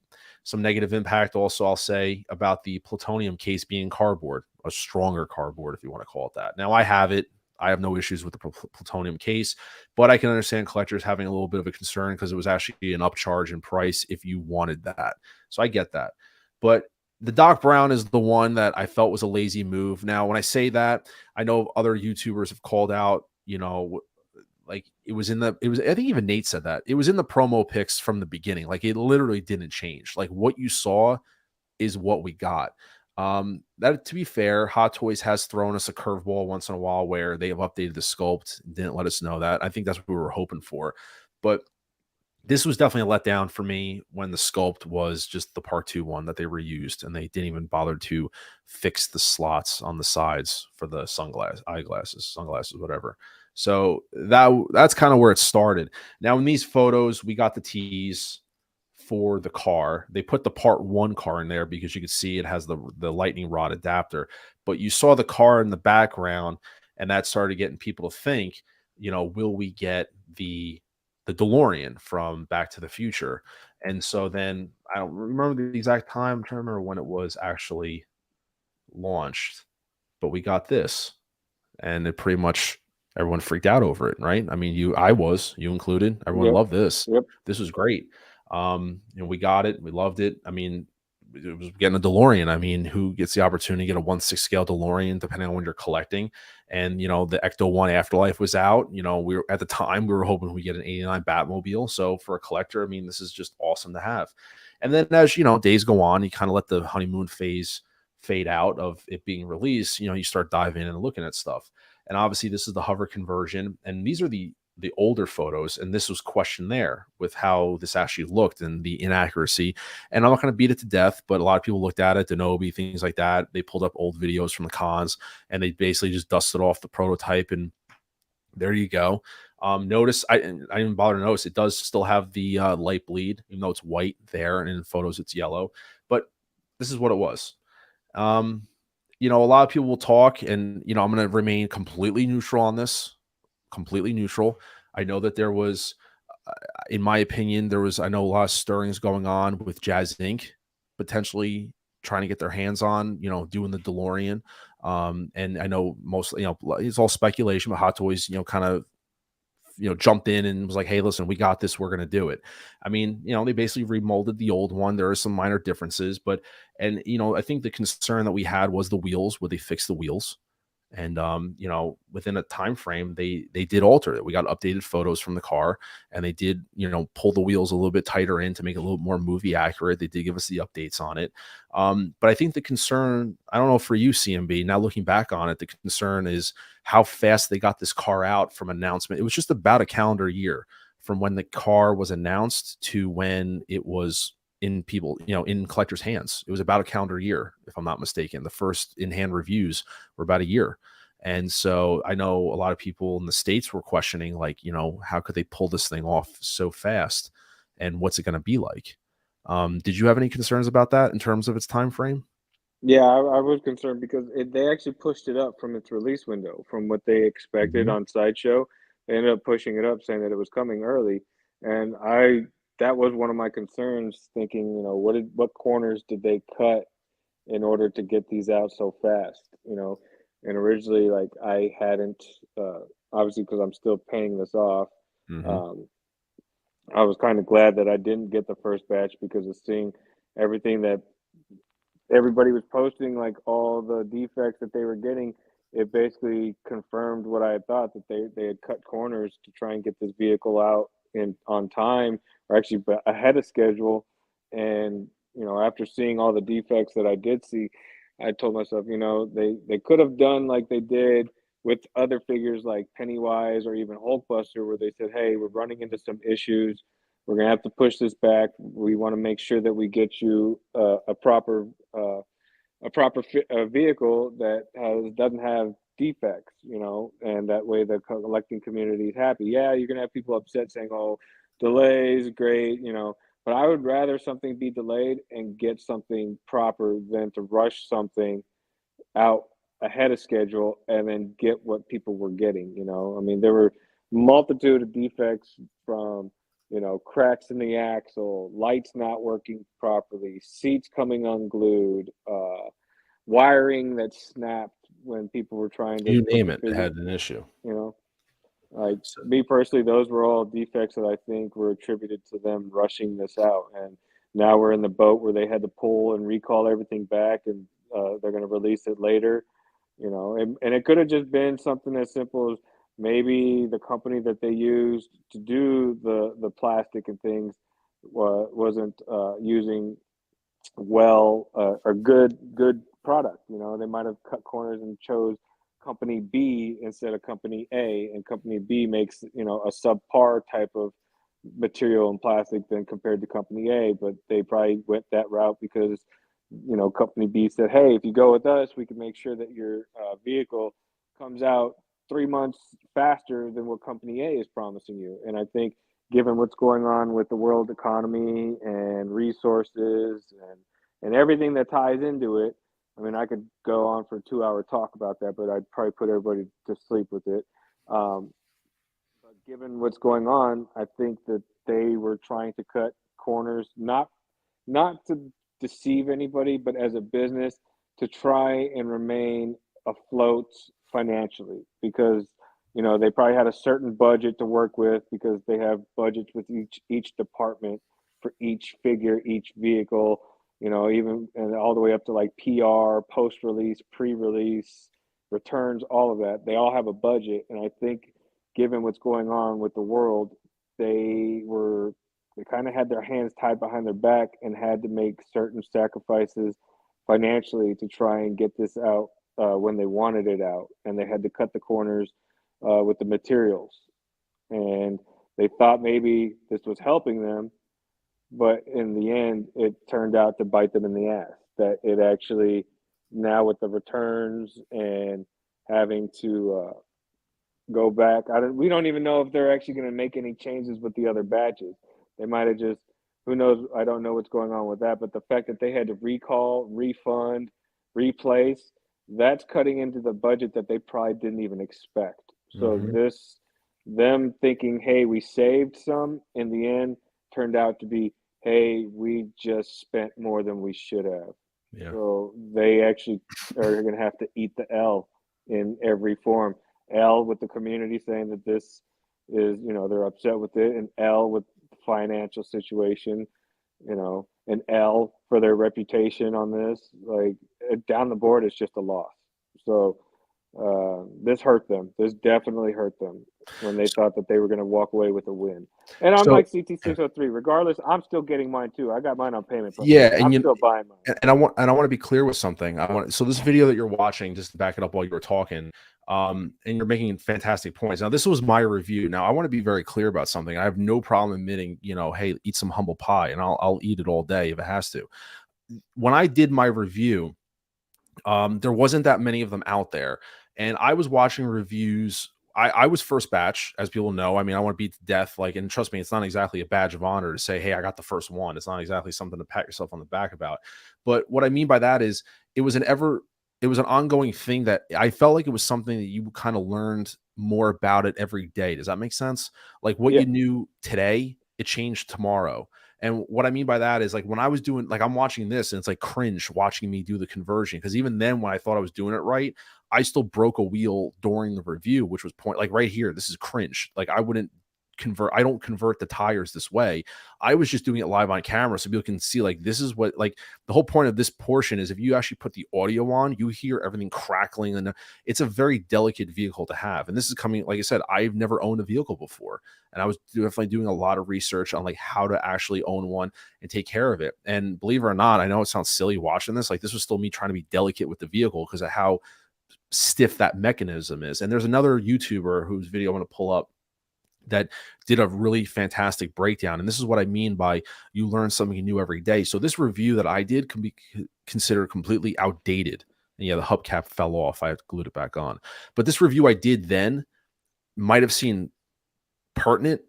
some negative impact also, I'll say, about the plutonium case being cardboard, a stronger cardboard, if you want to call it that. Now I have it. I have no issues with the plutonium case, but I can understand collectors having a little bit of a concern because it was actually an upcharge in price if you wanted that. So I get that. But the Doc Brown is the one that I felt was a lazy move. Now, when I say that, I know other YouTubers have called out, like I think even Nate said that it was in the promo pics from the beginning. Like it literally didn't change. Like what you saw is what we got. That to be fair, Hot Toys has thrown us a curveball once in a while where they have updated the sculpt, didn't let us know that. I think that's what we were hoping for. But this was definitely a letdown for me when the sculpt was just the part two one that they reused and they didn't even bother to fix the slots on the sides for the sunglasses, whatever. So that's kind of where it started. Now in these photos, we got the tease for the car. They put the part one car in there because you could see it has the lightning rod adapter, but you saw the car in the background, and that started getting people to think, will we get the DeLorean from Back to the Future? And so then I don't remember the exact time. I'm trying to remember when it was actually launched, but we got this, and it pretty much everyone freaked out over it, right? I mean, you included, everyone Yep, loved this. yep. This was great. We got it, we loved it. I mean, it was getting a DeLorean. I mean, who gets the opportunity to get a 1/6 scale DeLorean, depending on when you're collecting? And the Ecto One Afterlife was out. We were at the time we were hoping we get an '89 Batmobile. So for a collector, I mean, this is just awesome to have. And then as days go on, you kind of let the honeymoon phase fade out of it being released. You start diving in and looking at stuff. And obviously, this is the hover conversion, and these are the older photos, and this was questioned there with how this actually looked and the inaccuracy. And I'm not going to beat it to death, but a lot of people looked at it, Denobi, things like that. They pulled up old videos from the cons, and they basically just dusted off the prototype, and there you go. Notice I didn't bother to notice it does still have the light bleed, even though it's white there, and in photos it's yellow. But this is what it was. Um, a lot of people will talk, and I'm going to remain completely neutral on this, completely neutral. I know that there was, in my opinion, I know a lot of stirrings going on with Jazz Inc. potentially trying to get their hands on, doing the DeLorean. And I know mostly, it's all speculation, but Hot Toys, kind of, jumped in and was like, hey, listen, we got this. We're going to do it. I mean, they basically remolded the old one. There are some minor differences, but, and, I think the concern that we had was the wheels. Would they fix the wheels? And within a time frame, they did alter it. We got updated photos from the car, and they did pull the wheels a little bit tighter in to make it a little more movie accurate. They did give us the updates on it. But I think the concern, I don't know, for you, CMB, now looking back on it, the concern is how fast they got this car out from announcement. It was just about a calendar year from when the car was announced to when it was in collectors' hands. It was about a calendar year, if I'm not mistaken. The first in-hand reviews were about a year. And so I know a lot of people in the States were questioning, like, how could they pull this thing off so fast, and what's it going to be like? Did you have any concerns about that in terms of its time frame? Yeah, I was concerned because they actually pushed it up from its release window from what they expected Hmm. on Sideshow. They ended up pushing it up, saying that it was coming early, and I that was one of my concerns. Thinking, what corners did they cut in order to get these out so fast? And originally, like, I hadn't, obviously, because I'm still paying this off. Hmm. Um, I was kind of glad that I didn't get the first batch because of seeing everything that everybody was posting, like all the defects that they were getting. It basically confirmed what I had thought, that they had cut corners to try and get this vehicle out in on time, or actually ahead of schedule. And after seeing all the defects that I did see, I told myself, they could have done like they did with other figures like Pennywise or even Hulkbuster, where they said, hey, we're running into some issues, we're going to have to push this back. We want to make sure that we get you uh, a proper vehicle that doesn't have defects, and that way the collecting community is happy. Yeah, you're gonna have people upset saying, "Oh, delays, great," but I would rather something be delayed and get something proper than to rush something out ahead of schedule and then get what people were getting. I mean, there were multitude of defects from cracks in the axle, lights not working properly, seats coming unglued, wiring that snapped when people were trying to You put name the it, it figure. had an issue. you know like, So, me personally, those were all defects that I think were attributed to them rushing this out, and now we're in the boat where they had to pull and recall everything back, and they're going to release it later. And it could have just been something as simple as maybe the company that they used to do the plastic and things wasn't using well, or good product. They might have cut corners and chose company B instead of company A, and company B makes a subpar type of material and plastic than compared to company A, but they probably went that route because company B said, hey, if you go with us, we can make sure that your vehicle comes out 3 months faster than what company A is promising you. And I think, given what's going on with the world economy and resources and everything that ties into it, I mean, I could go on for a 2-hour talk about that, but I'd probably put everybody to sleep with it. Um, but given what's going on, I think that they were trying to cut corners, not to deceive anybody, but as a business, to try and remain afloat financially, because they probably had a certain budget to work with, because they have budgets with each department for each figure, each vehicle, even and all the way up to like PR, post release, pre release, returns, all of that. They all have a budget, and I think, given what's going on with the world, they were they kind of had their hands tied behind their back and had to make certain sacrifices financially to try and get this out when they wanted it out, and they had to cut the corners with the materials. And they thought maybe this was helping them, but in the end, it turned out to bite them in the ass. That it actually, now with the returns and having to go back. We don't even know if they're actually going to make any changes with the other batches. They might have just, who knows? I don't know what's going on with that. But the fact that they had to recall, refund, replace, that's cutting into the budget that they probably didn't even expect. So Hmm. this, them thinking, hey, we saved some, in the end turned out to be, hey, we just spent more than we should have. Yeah. So they actually are going to have to eat the L in every form. L with the community saying that this is, they're upset with it, and L with the financial situation, an L for their reputation on this. Like, down the board, it's just a loss. So this hurt them. This definitely hurt them when they thought that they were going to walk away with a win. And I'm So like CT603. Regardless, I'm still getting mine too. I got mine on payment plan. yeah, I'm and still buying mine. I want to be clear with something. I want so this video that you're watching, just to back it up while you were talking, and you're making fantastic points. Now, this was my review. Now, I want to be very clear about something. I have no problem admitting, hey, eat some humble pie, and I'll eat it all day if it has to. When I did my review, there wasn't that many of them out there, and I was watching reviews. I was first batch, as people know. I mean, I want to beat to death. Like, and trust me, it's not exactly a badge of honor to say, "Hey, I got the first one." It's not exactly something to pat yourself on the back about. But what I mean by that is, it was it was an ongoing thing that I felt like it was something that you kind of learned more about it every day. Does that make sense? Like what Yeah. you knew today, it changed tomorrow. And what I mean by that is, like, when I was doing, like, I'm watching this and it's like cringe watching me do the conversion. Cause even then, when I thought I was doing it right, I still broke a wheel during the review, which was like right here. This is cringe. Like, I wouldn't convert, I don't convert the tires this way. I was just doing it live on camera so people can see, like, this is what, like, the whole point of this portion is if you actually put the audio on, you hear everything crackling, and it's a very delicate vehicle to have. And this is coming, like I said, I've never owned a vehicle before. And I was definitely doing a lot of research on like how to actually own one and take care of it. And believe it or not, I know it sounds silly watching this. Like, this was still me trying to be delicate with the vehicle because of how stiff that mechanism is. And there's another YouTuber whose video I'm going to pull up that did a really fantastic breakdown. And this is what I mean by you learn something new every day. So this review that I did can be considered completely outdated. And yeah, the hubcap fell off. I glued it back on. But this review I did then might have seemed pertinent,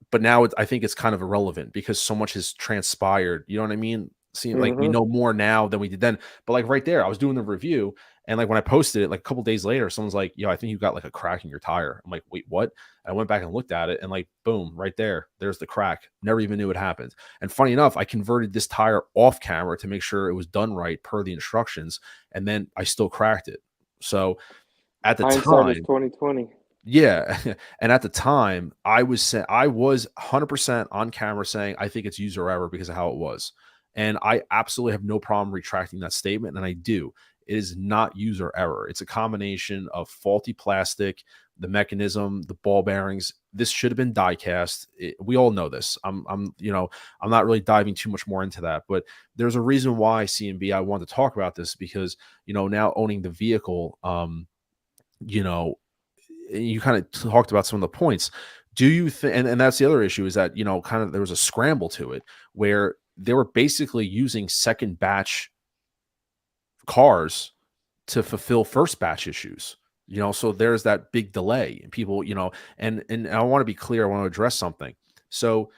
but now I think it's kind of irrelevant because so much has transpired. You know what I mean? See, like, we Mm-hmm. know more now than we did then. But like right there, I was doing the review, and like when I posted it, like a couple days later, someone's like, "Yo, I think you got like a crack in your tire." I'm like, "Wait, what?" And I went back and looked at it, and like, boom, right there, there's the crack. Never even knew it happened. And funny enough, I converted this tire off camera to make sure it was done right per the instructions, and then I still cracked it. So at the Hindsight is time, 2020. yeah, and at the time, I was 100% on camera saying I think it's user error because of how it was, and I absolutely have no problem retracting that statement, and I do. It is not user error. It's a combination of faulty plastic, the mechanism, the ball bearings. This should have been die cast. We all know this. I'm not really diving too much more into that, but there's a reason why CMB I want to talk about this because now owning the vehicle, you know you kind of talked about some of the points. Do you think, and that's the other issue is that, kind of there was a scramble to it where they were basically using second batch cars to fulfill first batch issues, so there's that big delay and people, and I want to be clear. I want to address something. So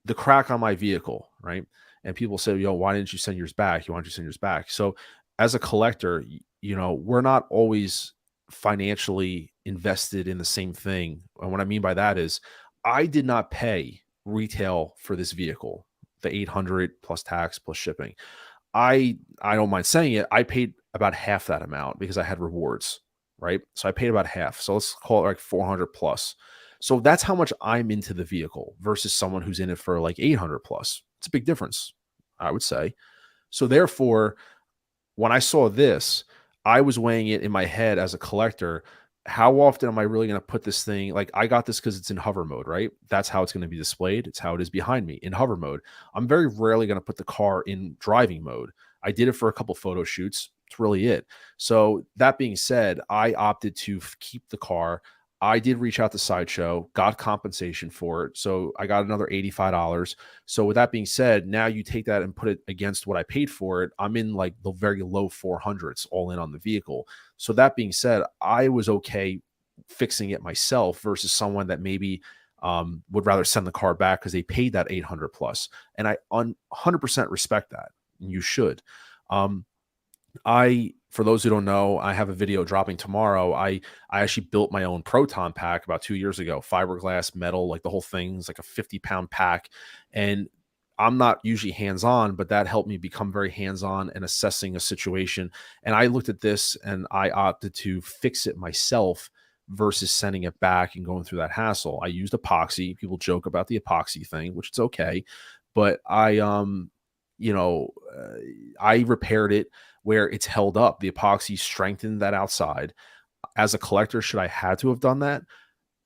the crack on my vehicle, right? And people say, why didn't you send yours back? Why don't you send yours back? So as a collector, we're not always financially invested in the same thing. And what I mean by that is I did not pay retail for this vehicle, the 800 plus tax plus shipping. I don't mind saying it. I paid about half that amount because I had rewards, right? So I paid about half. So let's call it like 400 plus. So that's how much I'm into the vehicle versus someone who's in it for like 800 plus. It's a big difference, I would say. So therefore, when I saw this, I was weighing it in my head as a collector. How often am I really going to put this thing? Like, I got this because it's in hover mode, right? That's how it's going to be displayed. It's how it is behind me in hover mode. I'm very rarely going to put the car in driving mode. I did it for a couple photo shoots. It's really it. So that being said, I opted to keep the car. I did reach out to Sideshow, got compensation for it. So I got another $85. So with that being said, now you take that and put it against what I paid for it. I'm in like the very low 400s all in on the vehicle. So that being said, I was okay fixing it myself versus someone that maybe would rather send the car back because they paid that 800 plus. And I 100% respect that. And you should. I for those who don't know, I have a video dropping tomorrow. I actually built my own proton pack about 2 years ago, fiberglass, metal, like the whole thing is like a 50-pound pack. And I'm not usually hands on, but that helped me become very hands on and assessing a situation. And I looked at this and I opted to fix it myself versus sending it back and going through that hassle. I used epoxy. People joke about the epoxy thing, which it's okay, but you know, I repaired it where it's held up. The epoxy strengthened that outside. As a collector, should I had to have done that?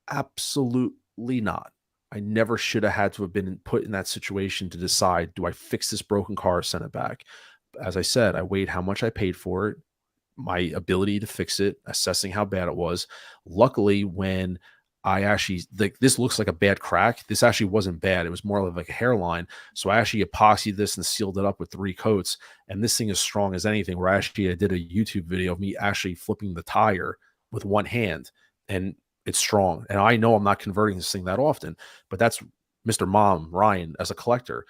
Absolutely not. I never should have had to have been put in that situation to decide, do I fix this broken car or send it back? As I said, I weighed how much I paid for it, my ability to fix it, assessing how bad it was. Luckily, when I actually like this looks like a bad crack. This actually wasn't bad. It was more like a hairline. So I actually epoxied this and sealed it up with 3 coats. And this thing is strong as anything. Where I did a YouTube video of me actually flipping the tire with one hand, and it's strong. And I know I'm not converting this thing that often, but that's Mr. Mom Ryan as a collector.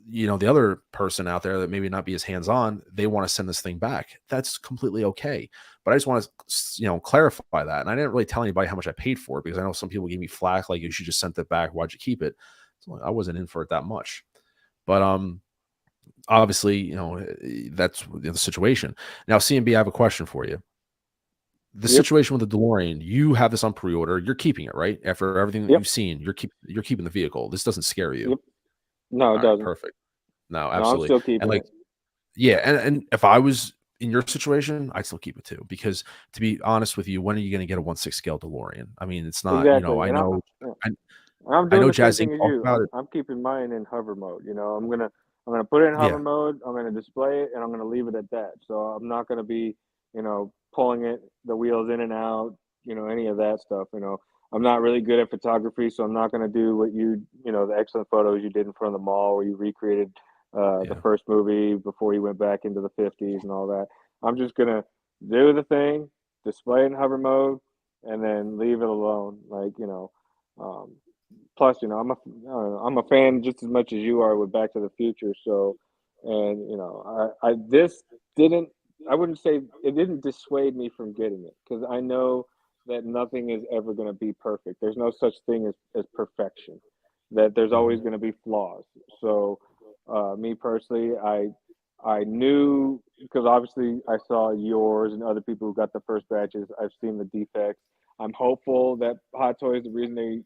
You know, the other person out there that maybe not be as hands-on, they want to send this thing back. That's completely okay. But I just want to, clarify that. And I didn't really tell anybody how much I paid for it because I know some people gave me flack, like you should just send it back. Why'd you keep it? So I wasn't in for it that much. But obviously, that's the situation. Now, CMB, I have a question for you. The Yep. situation with the DeLorean, you have this on pre-order. You're keeping it, right? After everything that Yep. you've seen, you're keeping the vehicle. This doesn't scare you. Yep. No, it All right, doesn't. perfect. No, No, I'm absolutely. still And keeping like, it. yeah, and if I was in your situation, I'd still keep it too. Because to be honest with you, when are you going to get a 1/6 scale DeLorean? I mean, it's not. Exactly. I And know, yeah. I, I'm I doing know the same Jazz Inc. thing as talked you. about it. I'm keeping mine in hover mode. I'm gonna put it in hover Yeah, mode. I'm gonna display it, and I'm gonna leave it at that. So I'm not gonna be, pulling the wheels in and out. Any of that stuff. I'm not really good at photography, so I'm not gonna do what the excellent photos you did in front of the mall, where you recreated the yeah, first movie before you went back into the '50s and all that. I'm just gonna do the thing, display it in hover mode, and then leave it alone. Um, plus, I'm a fan just as much as you are with Back to the Future. So, and I this didn't I wouldn't say it didn't dissuade me from getting it because I know that nothing is ever going to be perfect. There's no such thing as perfection. That there's always mhm, going to be flaws. So, me personally, I knew because obviously I saw yours and other people who got the first batches. I've seen the defects. I'm hopeful that Hot Toys, the reason they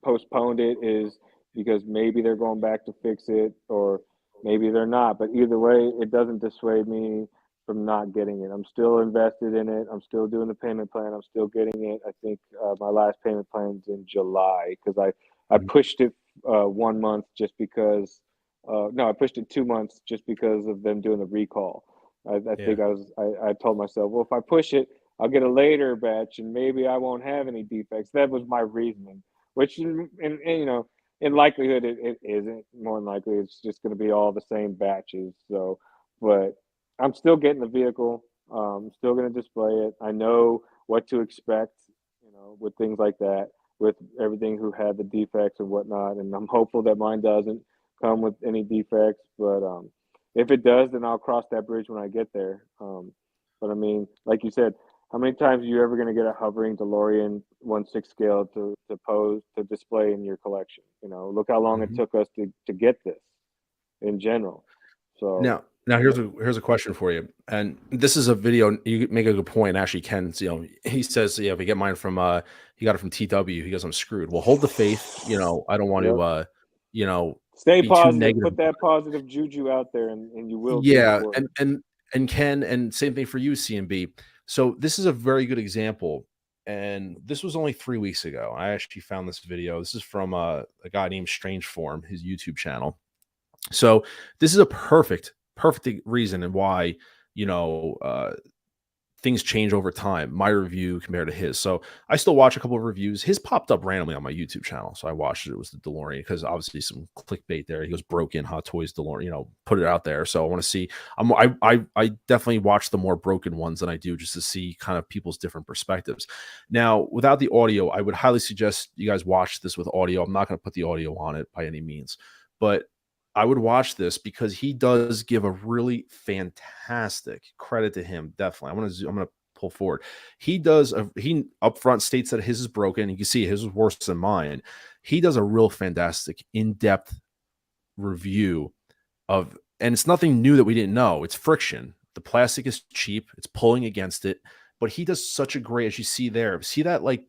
postponed it is because maybe they're going back to fix it or maybe they're not. But either way, it doesn't dissuade me from not getting it. I'm still invested in it. I'm still doing the payment plan. I'm still getting it. I think my last payment plan is in July because I mhm, pushed it 1 month just because. No, I pushed it 2 months just because of them doing the recall. I yeah, think I told myself, well, if I push it, I'll get a later batch and maybe I won't have any defects. That was my reasoning, which in likelihood it isn't. More than likely it's just going to be all the same batches. So, but I'm still getting the vehicle. Still going to display it. I know what to expect, with things like that, with everything who had the defects and whatnot. And I'm hopeful that mine doesn't come with any defects. But if it does, then I'll cross that bridge when I get there. But I mean, like you said, how many times are you ever going to get a hovering DeLorean 1/6 scale to pose to display in your collection? Look how long it mhm. took us to get this in general. So, Now but here's a question for you, and this is a video. You make a good point. Actually, Ken, he says, yeah, if we get mine from he got it from TW. He goes, I'm screwed. Well, hold the faith. I don't want to yep. you know, Stay be too positive. negative. Put that positive juju out there, and you will get Yeah, rewards. and Ken, and same thing for you, CMB. So this is a very good example, and this was only 3 weeks ago. I actually found this video. This is from a guy named Strange Form, his YouTube channel. So this is a perfect reason and why you know uh, things change over time. My review compared to his. So I still watch a couple of reviews. His popped up randomly on my YouTube channel, so I watched it. It was the DeLorean because obviously some clickbait there. He goes broken Hot Toys DeLorean, put it out there. So I want to see. I definitely watch the more broken ones than I do just to see kind of people's different perspectives. Now, without the audio, I would highly suggest you guys watch this with audio. I'm not going to put the audio on it by any means, but I would watch this because he does give a really fantastic credit to him. Definitely. I'm gonna pull forward. He upfront states that his is broken. You can see his was worse than mine. He does a real fantastic in-depth review of, and it's nothing new that we didn't know. It's friction. The plastic is cheap. It's pulling against it, but he does such a great, as you see there. See that, like,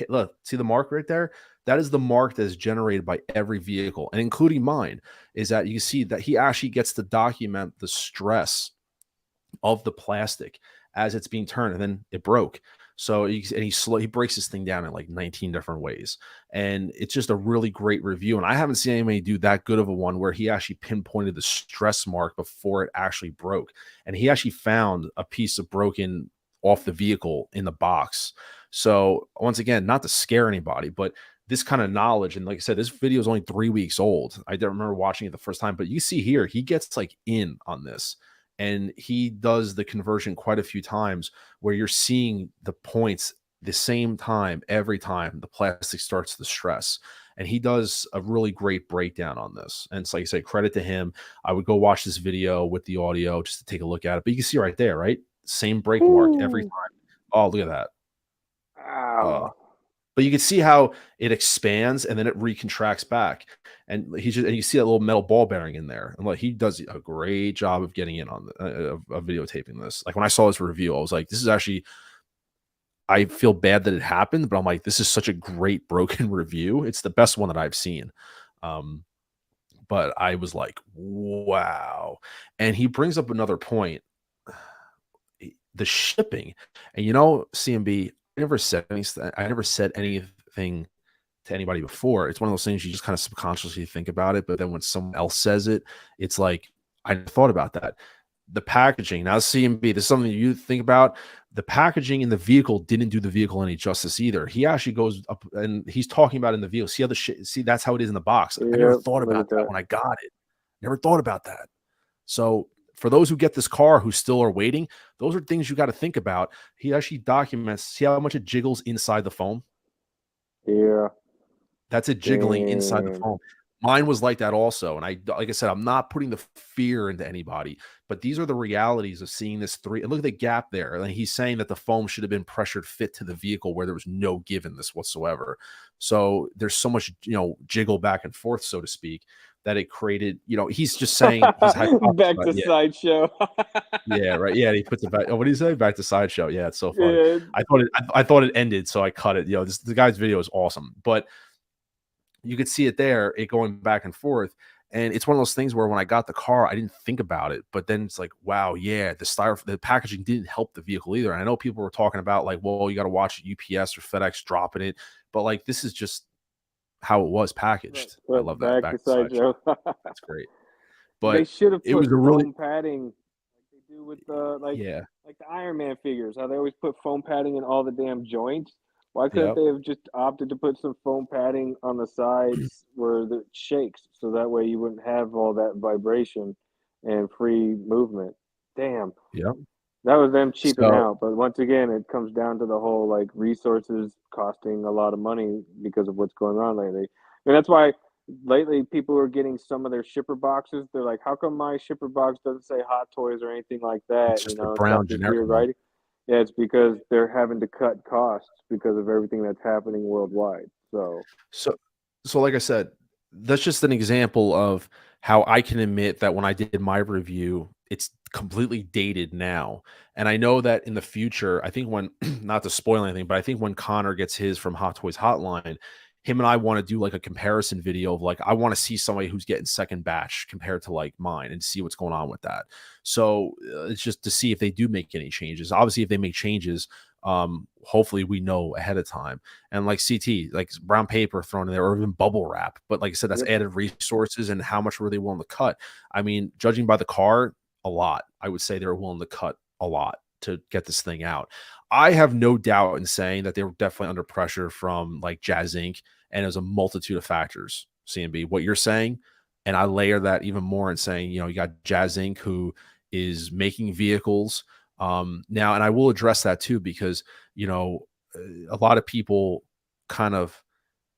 look, see the mark right there? That is the mark that is generated by every vehicle, and including mine, is that you see that he actually gets to document the stress of the plastic as it's being turned, and then it broke. So he breaks this thing down in like 19 different ways, and it's just a really great review. And I haven't seen anybody do that good of a one where he actually pinpointed the stress mark before it actually broke, and he actually found a piece of broken off the vehicle in the box. So once again, not to scare anybody, but this kind of knowledge, and like I said, this video is only 3 weeks old. I don't remember watching it the first time, but you see here he gets like in on this, and he does the conversion quite a few times where you're seeing the points the same time every time the plastic starts to stress. And he does a really great breakdown on this. And it's like I say, credit to him. I would go watch this video with the audio just to take a look at it. But you can see right there, right? Same break mark every Ooh, time. Oh, look at that. Uh, ow. but you can see how it expands and then it recontracts back. And and you see that little metal ball bearing in there. And like, he does a great job of getting in on of videotaping this. Like when I saw this review, I was like, this is actually, I feel bad that it happened, but I'm like, this is such a great broken review. It's the best one that I've seen. Um, but I was like, wow. And he brings up another point, the shipping. And CMB, I never said anything to anybody before. It's one of those things you just kind of subconsciously think about it, but then when someone else says it, it's like I thought about that. The packaging. Now, CMB, this is something you think about. The packaging in the vehicle didn't do the vehicle any justice either. He actually goes up and he's talking about in the vehicle. See how the shit, see, that's how it is in the box. I never Yep, thought look about at that that. when I got it. Never thought about that. So for those who get this car who still are waiting, those are things you got to think about. He actually documents, see how much it jiggles inside the foam? Yeah, That's it jiggling inside the damn. foam. Mine was like that also, and like I said, I'm not putting the fear into anybody, but these are the realities of seeing this three. And look at the gap there. And he's saying that the foam should have been pressured fit to the vehicle where there was no give in this whatsoever. So there's so much, jiggle back and forth, so to speak, that it created. He's just saying he's Back hypothesizing. to Yeah, sideshow. yeah, right. Yeah, he puts it back. Oh, what did he say? Back to sideshow. Yeah, it's so funny. Yeah, I thought it ended, so I cut it. The guy's video is awesome, but you could see it there, it going back and forth. And it's one of those things where when I got the car, I didn't think about it, but then it's like, wow, yeah, the packaging didn't help the vehicle either. And I know people were talking about like, well, you got to watch UPS or FedEx dropping it, but like this is just how it was packaged. I love that. back to Back to sideshow. sideshow. That's great. They But should have it was put a really, foam padding like they do with the yeah, like the Iron Man figures, how they always put foam padding in all the damn joints. Why couldn't yep, they have just opted to put some foam padding on the sides where it shakes so that way you wouldn't have all that vibration and free movement? Damn. yep. That was them cheaping So out, but once again, it comes down to the whole like resources costing a lot of money because of what's going on lately. And that's why lately people are getting some of their shipper boxes. They're like, how come my shipper box doesn't say Hot Toys or anything like that? it's just a It's got brown this generic weird one. writing. Yeah, it's because they're having to cut costs because of everything that's happening worldwide. So, So like I said, that's just an example of how I can admit that when I did my review, it's completely dated now. And I know that in the future, I think when not to spoil anything, but I think when Connor gets his from Hot Toys Hotline, him and I want to do like a comparison video of like I want to see somebody who's getting second batch compared to like mine and see what's going on with that. So it's just to see if they do make any changes. Obviously, if they make changes, hopefully we know ahead of time. And like CT, like brown paper thrown in there, or even bubble wrap. But like I said, that's yep. added resources. And how much were they willing to cut? I mean, judging by the car, a lot. I would say they were willing to cut a lot to get this thing out. I have no doubt in saying that they were definitely under pressure from like Jazz Inc. And there's a multitude of factors, CMB, what you're saying. And I layer that even more in saying, you got Jazz Inc. who is making vehicles now, and I will address that too, because, a lot of people kind of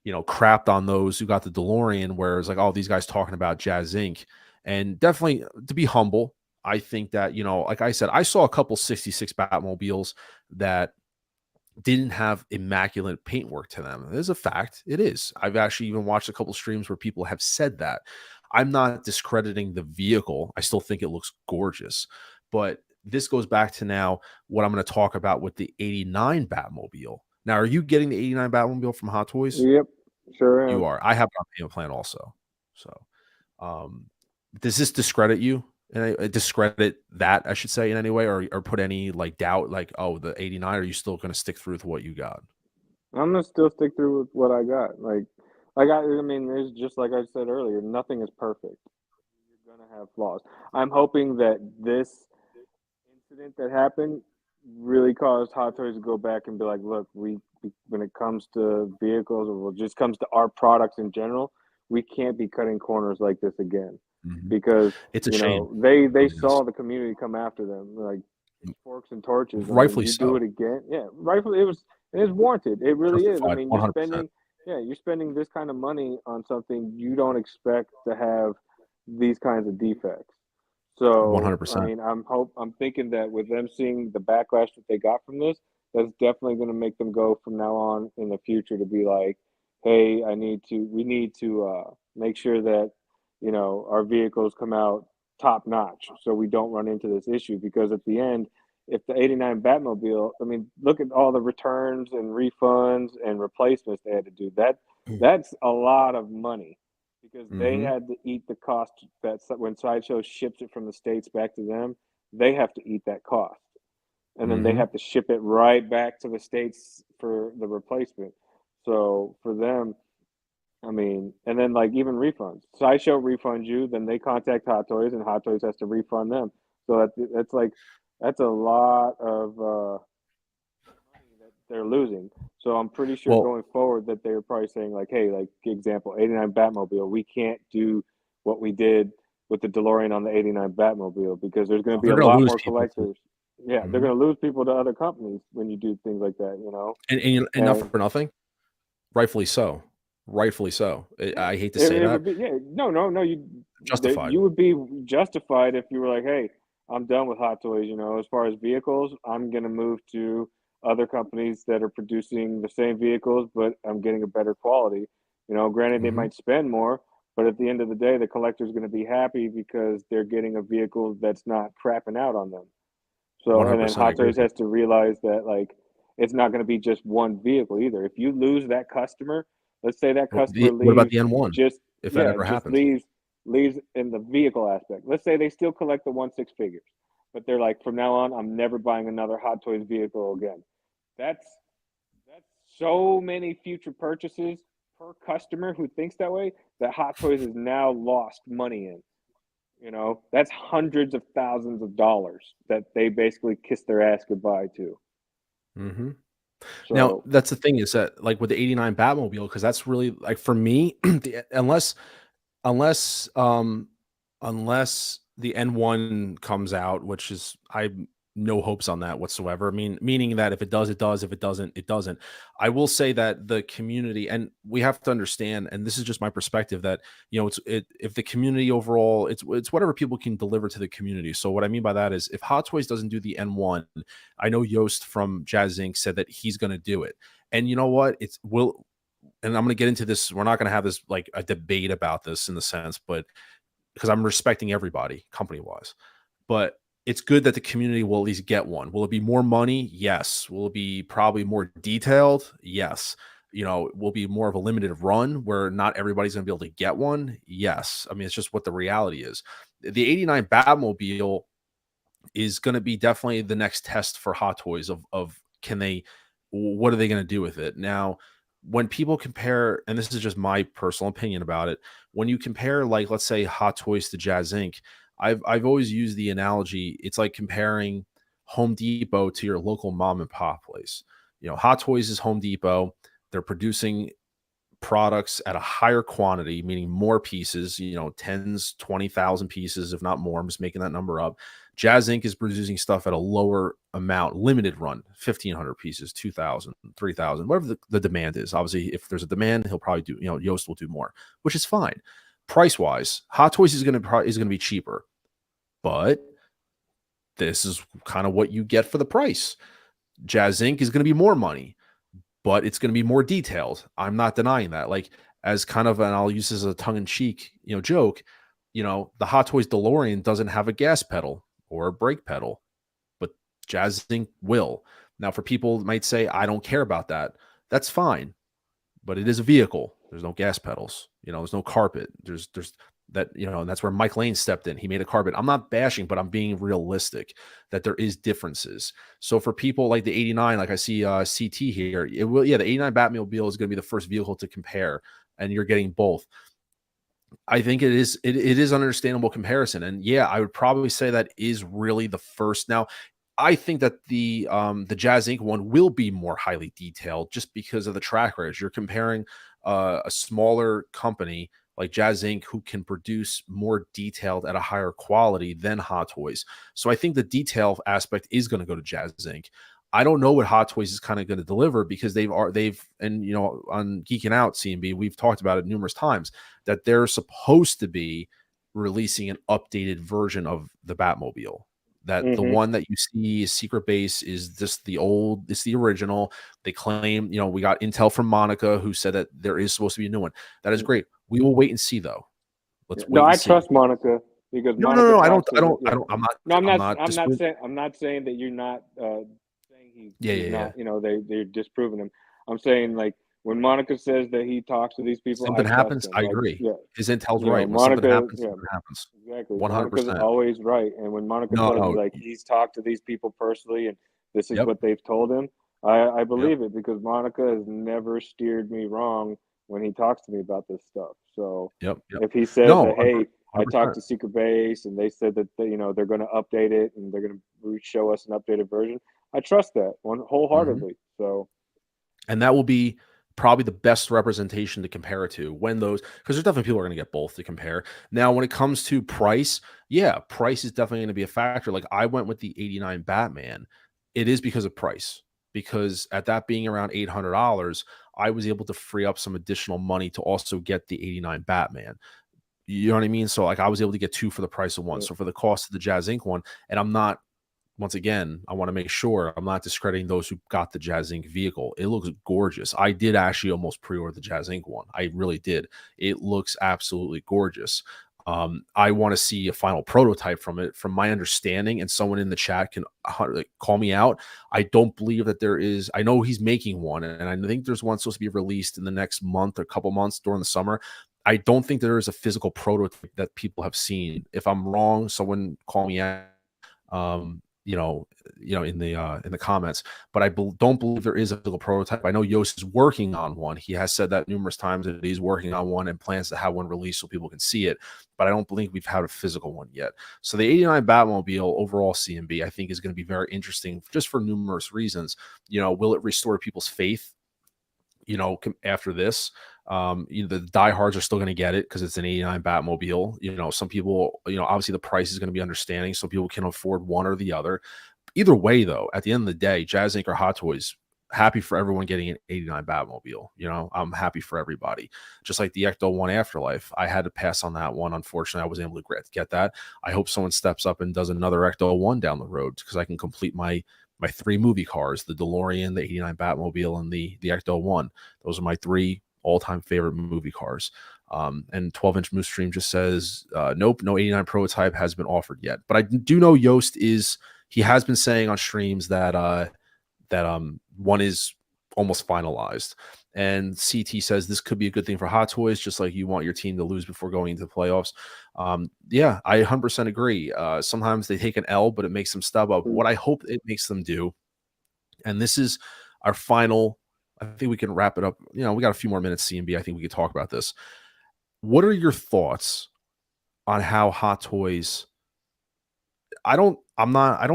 crapped on those who got the DeLorean, where it's like, oh, these guys talking about Jazz Inc. And definitely to be humble, I think that, like I said, I saw a couple 66 Batmobiles that didn't have immaculate paintwork to them. It is a fact. It is. I've actually even watched a couple streams where people have said that. I'm not discrediting the vehicle. I still think it looks gorgeous. But this goes back to now what I'm going to talk about with the 89 Batmobile. Now, are you getting the 89 Batmobile from Hot Toys? Yep, sure You am. are. I have it on payment plan also. So, um, does this discredit you? And I discredit that, I should say, in any way, or put any like doubt, like, oh, the 89, are you still going to stick through with what you got? I'm gonna still stick through with what I got. I mean, there's just like I said earlier, nothing is perfect. You're gonna have flaws. I'm hoping that this incident that happened really caused Hot Toys to go back and be like, look, when it comes to vehicles or just comes to our products in general, we can't be cutting corners like this again, Mhm. because It's a shame. they It really is. saw the community come after them like forks and torches. I mean, Rightfully you do so. it again, yeah, rightfully it is warranted. It really is. I Justified mean, 100%. you're spending this kind of money on something you don't expect to have these kinds of defects. So, I 100%. mean, I'm thinking that with them seeing the backlash that they got from this, that's definitely going to make them go from now on in the future to be like, hey, we need to make sure that our vehicles come out top notch, so we don't run into this issue. Because at the end, if the '89 Batmobile, I mean, look at all the returns and refunds and replacements they had to do. That's a lot of money, because they Mhm. had to eat the cost that when Sideshow ships it from the States back to them, they have to eat that cost. And then they Mhm. have to ship it right back to the States for the replacement. So for them, I mean, and then like even refunds. Sideshow refunds you, then they contact Hot Toys, and Hot Toys has to refund them. So that's a lot of money that they're losing. So I'm pretty sure Well, going forward that they're probably saying like, hey, like example, '89 Batmobile, we can't do what we did with the DeLorean on the '89 Batmobile, because there's going to be they're a gonna lot lose more people to. collectors. Yeah, they're Mhm. going to lose people to other companies when you do things like that, And not And for nothing, rightfully so. Rightfully so. yeah, I hate to say it that. would be, yeah, no, Justified. you would be justified if you were like, hey, I'm done with Hot Toys. As far as vehicles, I'm gonna move to other companies that are producing the same vehicles, but I'm getting a better quality. Granted, they Mhm. might spend more, but at the end of the day, the collector's gonna be happy because they're getting a vehicle that's not crapping out on them. So, and then 100%, I Hot agree Toys with you. has to realize that like it's not going to be just one vehicle either. If you lose that customer, let's say that customer What about leaves the N1? just If that yeah, ever just happens. leaves in the vehicle aspect. Let's say they still collect the 1 6 figures, but they're like, from now on, I'm never buying another Hot Toys vehicle again. That's that's so many future purchases per customer who thinks that way, that Hot Toys has now lost money in. That's hundreds of thousands of dollars that they basically kiss their ass goodbye to. Mhm. Now, So, that's the thing is that, like, with the '89 Batmobile, because that's really like, for me, unless, unless the N1 comes out, which is I no hopes on that whatsoever. I mean, meaning that if it does, it does. If it doesn't, it doesn't. I will say that the community, and we have to understand, and this is just my perspective, that if the community overall, it's whatever people can deliver to the community. So what I mean by that is, if Hot Toys doesn't do the N1, I know Yost from Jazz Inc. said that he's going to do it, and you know what? It's will and I'm going to get into this. We're not going to have this like a debate about this in the sense, but because I'm respecting everybody company wise, but it's good that the community will at least get one. Will it be more money? Yes. Will it be probably more detailed? Yes. Will be more of a limited run where not everybody's going to be able to get one? Yes. I mean, it's just what the reality is. The 89 Batmobile is going to be definitely the next test for Hot Toys of can they what are they going to do with it now. When people compare, and this is just my personal opinion about it, when you compare, like, let's say Hot Toys to Jazz Inc., I've always used the analogy, it's like comparing Home Depot to your local mom and pop place. Hot Toys is Home Depot. They're producing products at a higher quantity, meaning more pieces, tens, 20,000 pieces, if not more. I'm just making that number up. Jazz Inc. is producing stuff at a lower amount, limited run, 1,500 pieces, 2,000, 3,000, whatever the demand is. Obviously, if there's a demand, he'll probably do, Yost will do more, which is fine. Price wise, Hot Toys is going to be cheaper, but this is kind of what you get for the price. Jazz Inc. is going to be more money, but it's going to be more detailed. I'm not denying that. Like, as kind of, and I'll use this as a tongue in cheek, joke, the Hot Toys DeLorean doesn't have a gas pedal or a brake pedal, but Jazz Inc. will. Now, for people that might say, I don't care about that, that's fine, but it is a vehicle. There's no gas pedals. There's no carpet. There's that, and that's where Mike Lane stepped in. He made a carpet. I'm not bashing, but I'm being realistic that there is differences. So for people like the 89, like I see CT here, the 89 Batmobile is going to be the first vehicle to compare, and you're getting both. I think it is an understandable comparison. And yeah, I would probably say that is really the first. Now, I think that the Jazz Inc. one will be more highly detailed just because of the track records. You're comparing a smaller company like Jazz Inc., who can produce more detailed at a higher quality than Hot Toys. So I think the detail aspect is going to go to Jazz Inc. I don't know what Hot Toys is kind of going to deliver, because they've on Geeking Out CMB, we've talked about it numerous times that they're supposed to be releasing an updated version of the Batmobile. That the one that you see is Secret Base is just it's the original. They claim, we got intel from Monica, who said that there is supposed to be a new one. That is great. We will wait and see, though. Let's wait. No, I trust Monica, because no, Monica. No, I don't. I'm not. No, I'm not saying that you're not saying he's not. They're disproving him. I'm saying, like, when Monica says that he talks to these people, something happens. I agree. His intel's right. When Monica, something happens. Exactly. 100%. Monica's always right, and when Monica says like he's talked to these people personally, and this is what they've told him, I believe it, because Monica has never steered me wrong when he talks to me about this stuff. So if he says that, hey, 100%. I talked to Secret Base and they said that they're going to update it and they're going to show us an updated version, I trust that wholeheartedly. So, and that will be probably the best representation to compare it to, when those, because there's definitely people are going to get both to compare. Now, when it comes to price, price is definitely going to be a factor. Like, I went with the 89 Batman. It is because of price, because at that being around $800, I was able to free up some additional money to also get the 89 Batman. You know what I mean? So, like, I was able to get two for the price of one. So for the cost of the Jazz Inc. one, and I'm not, once again, I want to make sure I'm not discrediting those who got the Jazz Inc. vehicle. It looks gorgeous. I did actually almost pre-order the Jazz Inc. one. I really did. It looks absolutely gorgeous. I want to see a final prototype from it. From my understanding, and someone in the chat can call me out, I don't believe that there is. I know he's making one, and I think there's one supposed to be released in the next month or a couple months during the summer. I don't think there is a physical prototype that people have seen. If I'm wrong, someone call me out. In the comments, but I don't believe there is a physical prototype. I know Yost is working on one. He has said that numerous times, that he's working on one and plans to have one released so people can see it, but I don't believe we've had a physical one yet. So the 89 Batmobile overall CMB, I think, is going to be very interesting, just for numerous reasons. Will it restore people's faith after this? The diehards are still going to get it because it's an 89 Batmobile. Some people, obviously the price is going to be understanding. Some people can afford one or the other. Either way, though, at the end of the day, Jazz Inc. or Hot Toys, happy for everyone getting an 89 Batmobile. I'm happy for everybody. Just like the Ecto 1 Afterlife, I had to pass on that one. Unfortunately, I wasn't able to get that. I hope someone steps up and does another Ecto 1 down the road, because I can complete my 3 movie cars: the DeLorean, the 89 Batmobile, and the Ecto 1. Those are my 3 all-time favorite movie cars. And 12-inch Moose Stream just says, nope, no 89 prototype has been offered yet. But I do know Yost he has been saying on streams that one is almost finalized. And CT says this could be a good thing for Hot Toys, just like you want your team to lose before going into the playoffs. I 100% agree. Sometimes they take an L, but it makes them step up. What I hope it makes them do, and this is our final, I think we can wrap it up. We got a few more minutes, CMB. I think we could talk about this. What are your thoughts on how Hot Toys? I don't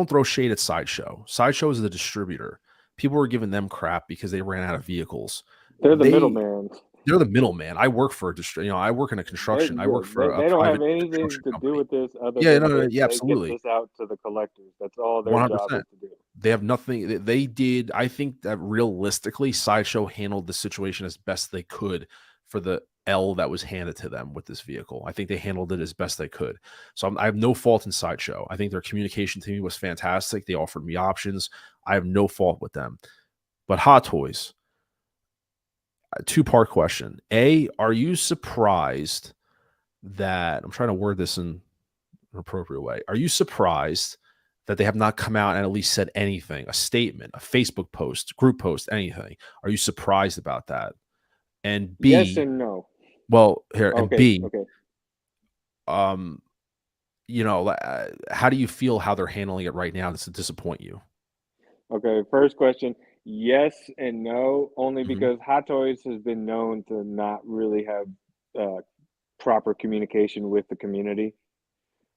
throw shade at Sideshow. Sideshow is the distributor. People were giving them crap because they ran out of vehicles. They're the middleman. they're the middleman. I work for a I work in a construction. I work for a They don't have private anything construction to do company. with this other Yeah, than no, no, yeah, they get absolutely. this out to the collectors. That's all their job is 100%. to do. They have nothing they did. I think that realistically, Sideshow handled the situation as best they could for the L that was handed to them with this vehicle. I think they handled it as best they could. So I have no fault in Sideshow. I think their communication to me was fantastic. They offered me options. I have no fault with them. But Hot Toys, two-part question. A, are you surprised that I'm trying to word this in an appropriate way? Are you surprised that they have not come out and at least said anything, a statement, a Facebook post, group post, anything? Are you surprised about that? And Yes B, and no. well, here, and Okay, B, okay, um, how do you feel how they're handling it right now? Does it disappoint you? okay. First question, yes and no, only Mhm. because Hot Toys has been known to not really have uh, proper communication with the community.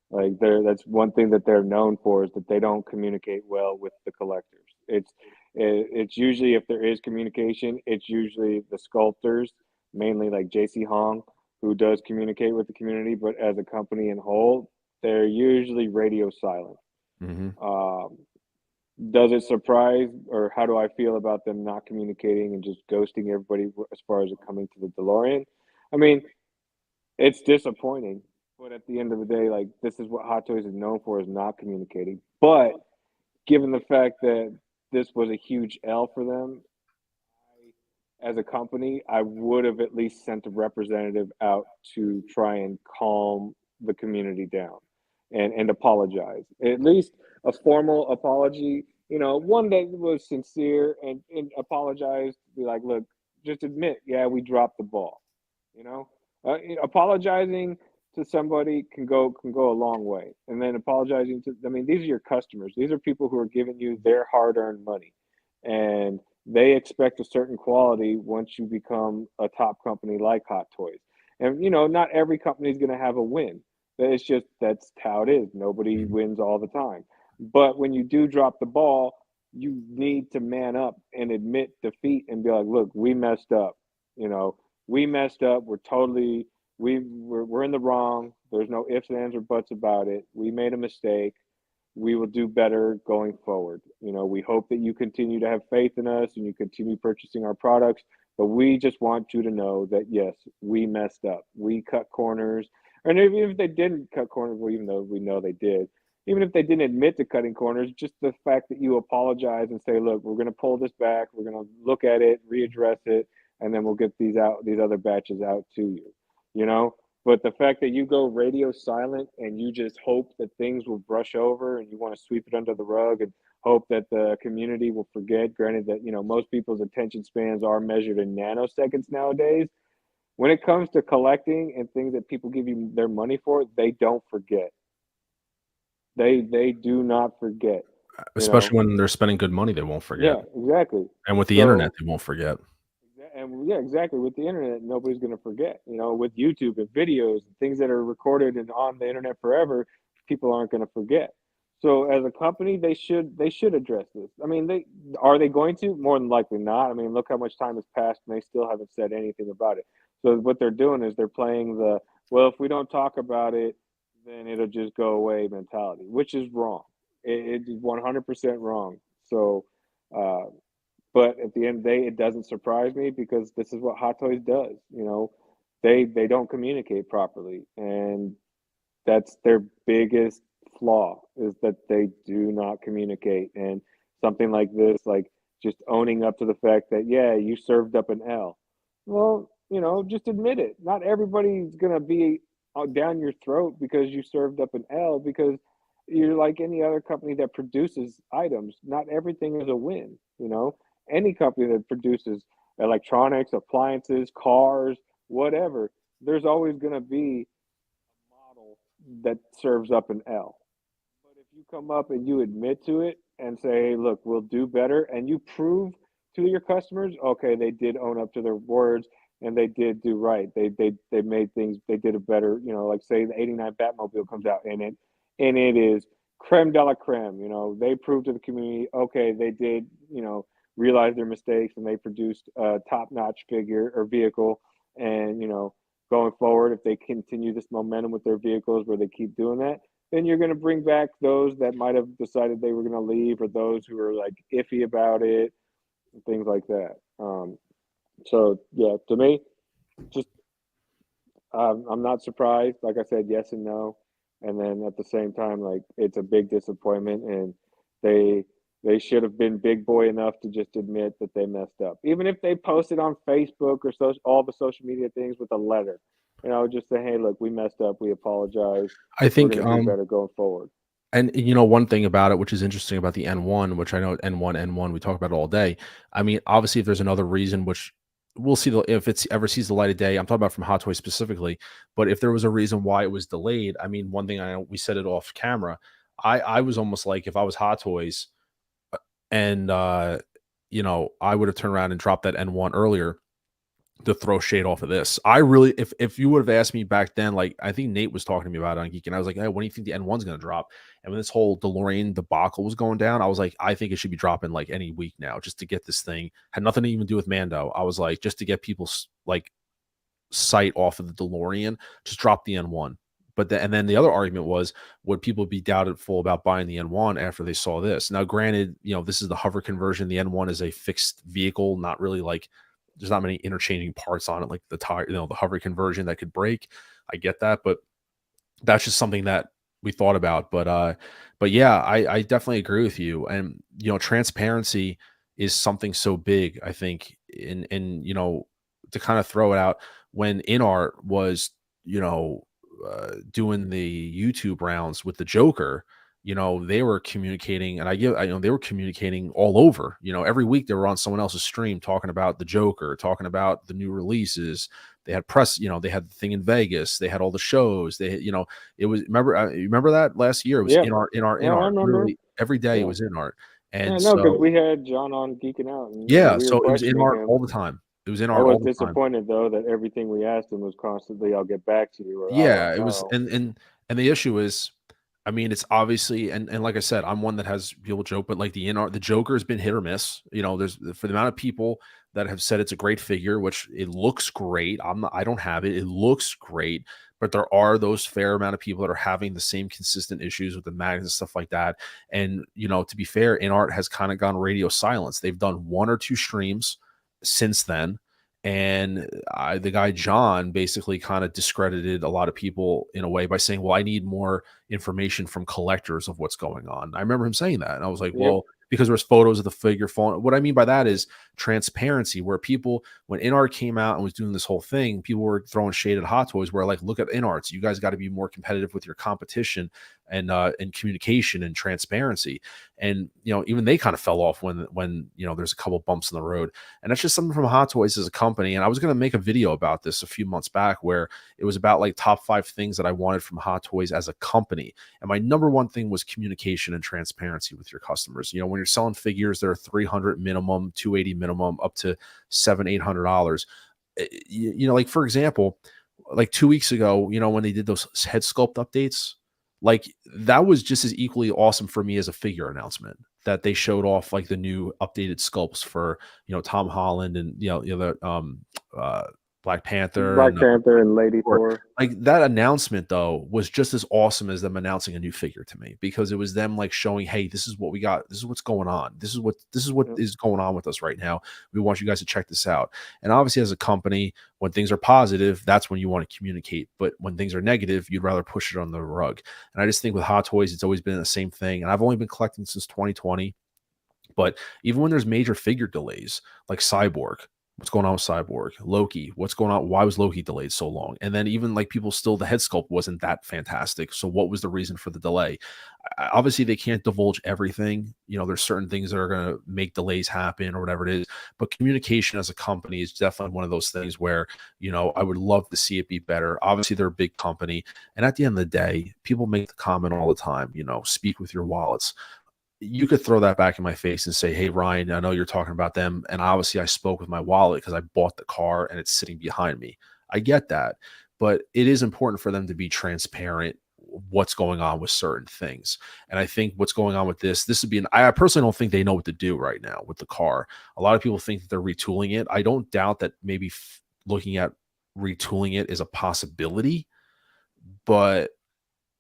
Like that's one thing that they're known for is that they don't communicate well with the collectors. It's usually if there is communication, it's usually the sculptors, mainly like JC Hong, who does communicate with the community, but as a company in whole, they're usually radio silent. Mhm. Um, does it surprise or how do I feel about them not communicating and just ghosting everybody as far as it coming to the DeLorean? I mean, it's disappointing, but at the end of the day, like, this is what Hot Toys is known for, is not communicating. But given the fact that this was a huge L for them, as a company, I would have at least sent a representative out to try and calm the community down and apologize. At least a formal apology, one that was sincere and apologized, be like, look, just admit, yeah, we dropped the ball. You know, apologizing to somebody can go a long way, and then apologizing to, I mean, these are your customers. These are people who are giving you their hard-earned money, and they expect a certain quality once you become a top company like Hot Toys. And not every company is going to have a win. It's just that's how it is. Nobody Mhm. wins all the time. But when you do drop the ball, you need to man up and admit defeat and be like, look, we messed up. You know, we messed up. We're in the wrong. There's no ifs, ands, or buts about it. We made a mistake. We will do better going forward. We hope that you continue to have faith in us and you continue purchasing our products. But we just want you to know that yes, we messed up. We cut corners. And even if they didn't cut corners, well, even though we know they did, even if they didn't admit to cutting corners, just the fact that you apologize and say, look, we're going to pull this back, we're going to look at it, readdress it, and then we'll get these other batches out to you. You know, but the fact that you go radio silent and you just hope that things will brush over and you want to sweep it under the rug and hope that the community will forget, granted that, most people's attention spans are measured in nanoseconds nowadays. When it comes to collecting and things that people give you their money for, they don't forget. They do not forget, you know. Especially when they're spending good money, they won't forget. Yeah, exactly. And with the internet, So they won't forget. And yeah, exactly. With the internet, nobody's going to forget. With YouTube and videos and things that are recorded and on the internet forever, people aren't going to forget. So as a company, they should address this. I mean, they going to? More than likely not. I mean, look how much time has passed and they still haven't said anything about it. So what they're doing is they're playing the, well, if we don't talk about it, then it'll just go away mentality, which is wrong. It is 100% wrong. So uh, but at the end of the day, it doesn't surprise me because this is what Hot Toys does. They don't communicate properly, and that's their biggest flaw is that they do not communicate. And something like this, like just owning up to the fact that yeah, you served up an L. Well, just admit it. Not everybody's gonna be down your throat because you served up an L because you're like any other company that produces items. Not everything is a win. Any company that produces electronics, appliances, cars, whatever, there's always going to be a model that serves up an L. But if you come up and you admit to it and say, hey, look, we'll do better, and you prove to your customers, okay, they did own up to their words and they did do right. They made things, they did a better, like say the '89 Batmobile comes out and it is creme de la creme. They proved to the community, okay, they did, realize their mistakes and they produced a top notch figure or vehicle And, going forward, if they continue this momentum with their vehicles where they keep doing that, then you're going to bring back those that might have decided they were going to leave, or those who are like iffy about it, and things like that. So yeah, to me, just I'm not surprised. Like I said, yes and no, and then at the same time, like it's a big disappointment, and they they should have been big boy enough to just admit that they messed up, even if they posted on Facebook or all the social media things with a letter. Just say, hey, look, we messed up. We apologize. I We're think going to do better going forward. and one thing about it, which is interesting about the N1, which I know N1, we talk about it all day. I mean, obviously, if there's another reason, which we'll see if it's ever sees the light of day, I'm talking about from Hot Toys specifically. But if there was a reason why it was delayed, I mean, one thing I know we said it off camera. I was almost like if I was Hot Toys and I would have turned around and dropped that N1 earlier to throw shade off of this. I really, if you would have asked me back then, like I think Nate was talking to me about it on Geek, and I was like, hey, when do you think the N1's going to drop? And when this whole DeLorean debacle was going down, I was like, I think it should be dropping like any week now, just to get this thing. Had nothing to even do with Mando. I was like, just to get people's like sight off of the DeLorean, just drop the N1. And then the other argument was, would people be doubtful about buying the N1 after they saw this? Now, granted, this is the hover conversion. The N1 is a fixed vehicle, not really like there's not many interchanging parts on it, like the tire, the hover conversion that could break. I get that, but that's just something that we thought about. But yeah, I definitely agree with you. And transparency is something so big, I think, in to kind of throw it out when InArt was, doing the YouTube rounds with the Joker, they were communicating, and they were communicating all over. Every week they were on someone else's stream talking about the Joker, talking about the new releases. They had press, they had the thing in Vegas, they had all the shows. They, it was remember that last year it was Yeah, in yeah, I art. remember. Literally every day it Yeah, was in art, yeah, and no, because so we had John on geeking out, and yeah, we were so it was in questioning art him. all the time. It was in I art was all the time. disappointed though that everything we asked him was constantly, "I'll get back to you," or "I Yeah, don't it was, know." and the issue is, I mean, it's obviously, and like I said, I'm one that has people joke, but like the Joker has been hit or miss. There's for the amount of people that have said it's a great figure, which it looks great. I don't have it. It looks great, but there are those fair amount of people that are having the same consistent issues with the magnets and stuff like that. And to be fair, InArt has kind of gone radio silence. They've done one or two streams since then, and the guy John basically kind of discredited a lot of people in a way by saying, well, I need more information from collectors of what's going on. I remember him saying that, and I was like, Yep, well, because there's photos of the figure falling. What I mean by that is transparency, where people, when InArt came out and was doing this whole thing, people were throwing shade at Hot Toys, where like, look at InArts, you guys got to be more competitive with your competition and communication and transparency. And even they kind of fell off when there's a couple bumps in the road. And that's just something from Hot Toys as a company. And I was going to make a video about this a few months back where it was about like top 5 things that I wanted from Hot Toys as a company. And my number one thing was communication and transparency with your customers. When you're selling figures that are 300 minimum, 280 minimum, up to $700-800. Like for example, like 2 weeks ago, when they did those head sculpt updates, like that was just as equally awesome for me as a figure announcement that they showed off like the new updated sculpts for Tom Holland and uh Black Panther Black and Panther and Lady or Thor. like that announcement though was just as awesome as them announcing a new figure to me, because it was them like showing, hey, this is what we got, this is what's going on, this is what Yep, is going on with us right now. We want you guys to check this out. And obviously as a company, when things are positive, that's when you want to communicate, but when things are negative, you'd rather push it on the rug. And I just think with Hot Toys, it's always been the same thing, and I've only been collecting since 2020. But even when there's major figure delays, like Cyborg, what's going on with Cyborg? Loki, what's going on? Why was Loki delayed so long? And then even like people still, the head sculpt wasn't that fantastic. So what was the reason for the delay? Obviously, they can't divulge everything. There's certain things that are going to make delays happen or whatever it is. But communication as a company is definitely one of those things where, I would love to see it be better. Obviously, they're a big company. And at the end of the day, people make the comment all the time, speak with your wallets. You could throw that back in my face and say, hey, Ryan, I know you're talking about them. And obviously I spoke with my wallet because I bought the car and it's sitting behind me. I get that. But it is important for them to be transparent what's going on with certain things. And I think what's going on with this would be I personally don't think they know what to do right now with the car. A lot of people think that they're retooling it. I don't doubt that maybe looking at retooling it is a possibility, but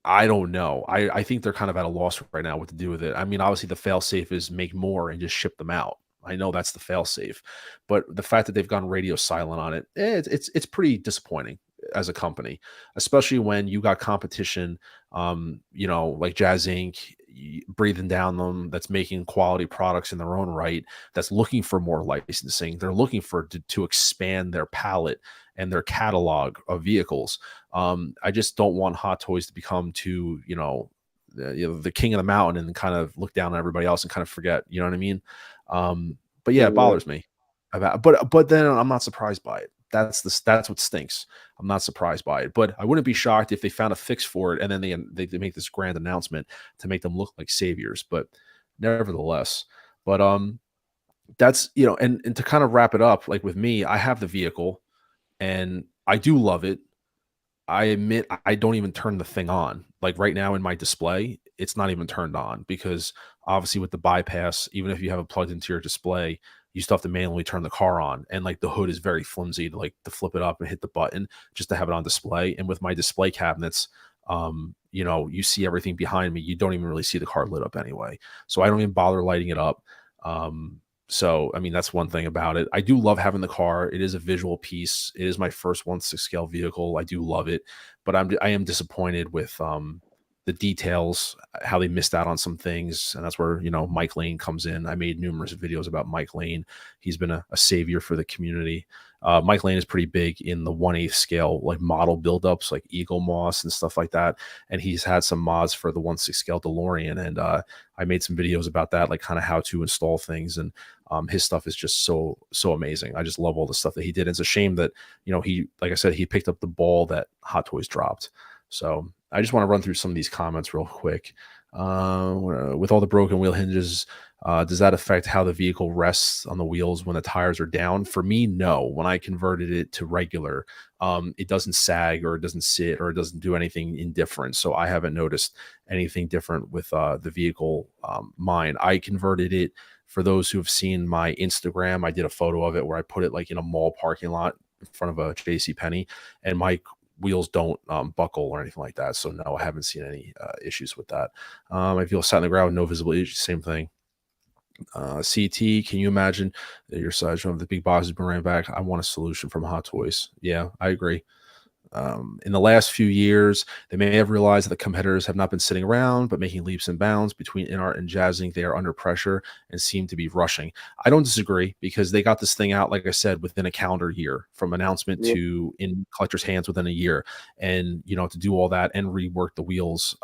I don't know. I think they're kind of at a loss right now what to do with it. I mean, obviously the fail safe is make more and just ship them out. I know that's the fail safe, but the fact that they've gone radio silent on it, it's pretty disappointing as a company, especially when you got competition, like Jazz Inc. Breathing down them, that's making quality products in their own right, that's looking for more licensing. They're looking for to expand their palette and their catalog of vehicles. I just don't want Hot Toys to become too, the king of the mountain and kind of look down on everybody else and kind of forget, you know what I mean? But yeah, it Yeah, bothers me but then I'm not surprised by it. That's what stinks. I'm not surprised by it, but I wouldn't be shocked if they found a fix for it and then they make this grand announcement to make them look like saviors. But nevertheless, but that's and to kind of wrap it up, like with me, I have the vehicle and I do love it. I admit I don't even turn the thing on. Like right now in my display, it's not even turned on because obviously with the bypass, even if you have it plugged into your display, you still have to manually turn the car on. And like the hood is very flimsy to like to flip it up and hit the button just to have it on display. And with my display cabinets, you see everything behind me. You don't even really see the car lit up anyway. So I don't even bother lighting it up. So, I mean, that's one thing about it. I do love having the car. It is a visual piece. It is my first 1/6 scale vehicle. I do love it, but I am disappointed with the details, how they missed out on some things, and that's where Mike Lane comes in. I made numerous videos about Mike Lane. He's been a savior for the community. Mike Lane is pretty big in the 1/8 scale, like model buildups, like Eagle Moss and stuff like that. And he's had some mods for the 1/6 scale DeLorean, and I made some videos about that, like kind of how to install things. And his stuff is just so amazing. I just love all the stuff that he did. It's a shame that he, like I said, he picked up the ball that Hot Toys dropped. So I just want to run through some of these comments real quick. With all the broken wheel hinges, does that affect how the vehicle rests on the wheels when the tires are down? For me, no. When I converted it to regular, it doesn't sag or it doesn't sit or it doesn't do anything indifferent. So I haven't noticed anything different with the vehicle. Mine, I converted it. For those who have seen my Instagram, I did a photo of it where I put it like in a mall parking lot in front of a JC Penney, and my wheels don't buckle or anything like that. So no, I haven't seen any issues with that. I feel sat on the ground with no visible issues. Same thing. CT, can you imagine your size of the big boxes been ran back? I want a solution from Hot Toys. Yeah, I agree. In the last few years, they may have realized that the competitors have not been sitting around, but making leaps and bounds between InArt and Jazz Inc. They are under pressure and seem to be rushing. I don't disagree because they got this thing out, like I said, within a calendar year, from announcement yep, to in collectors' hands within a year, and to do all that and rework the wheels.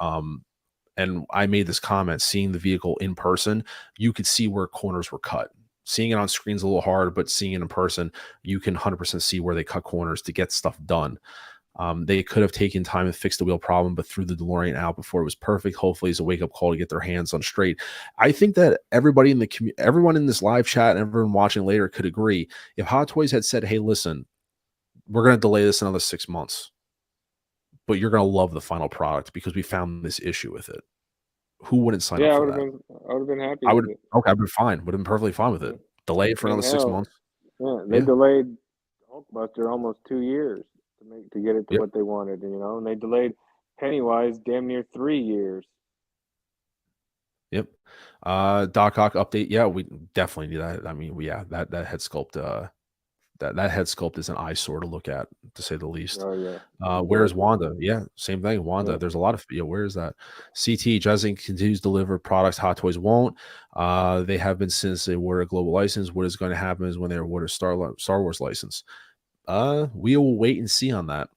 And I made this comment: seeing the vehicle in person, you could see where corners were cut. Seeing it on screen's a little hard, but seeing it in person, you can 100% see where they cut corners to get stuff done. They could have taken time and fixed the wheel problem, but threw the DeLorean out before it was perfect. Hopefully, it's a wake up call to get their hands on straight. I think that everybody in the everyone in this live chat and everyone watching later could agree. If Hot Toys had said, "Hey, listen, we're going to delay this another 6 months, but you're going to love the final product because we found this issue with it," who wouldn't sign yeah, up for that? I would have been happy I with would. it. Okay, I'd been fine. Would have been perfectly fine with Yeah. it. Delay it for And another six hell, months. yeah, they Yeah. delayed Hulkbuster almost 2 years to get it to Yep. what they wanted, and they delayed Pennywise damn near 3 years. Yep. Doc Ock update. Yeah, we definitely need that. I mean, yeah, that head sculpt. That head sculpt is an eyesore to look at, to say the least. Oh yeah, it's Where's gorgeous. Wanda? Yeah, same thing. Wanda. Yeah, There's a lot of where is that? CT Jazzy continues to deliver products Hot Toys won't. They have been since they awarded a global license. What is going to happen is when they award a Star Wars license. We will wait and see on that.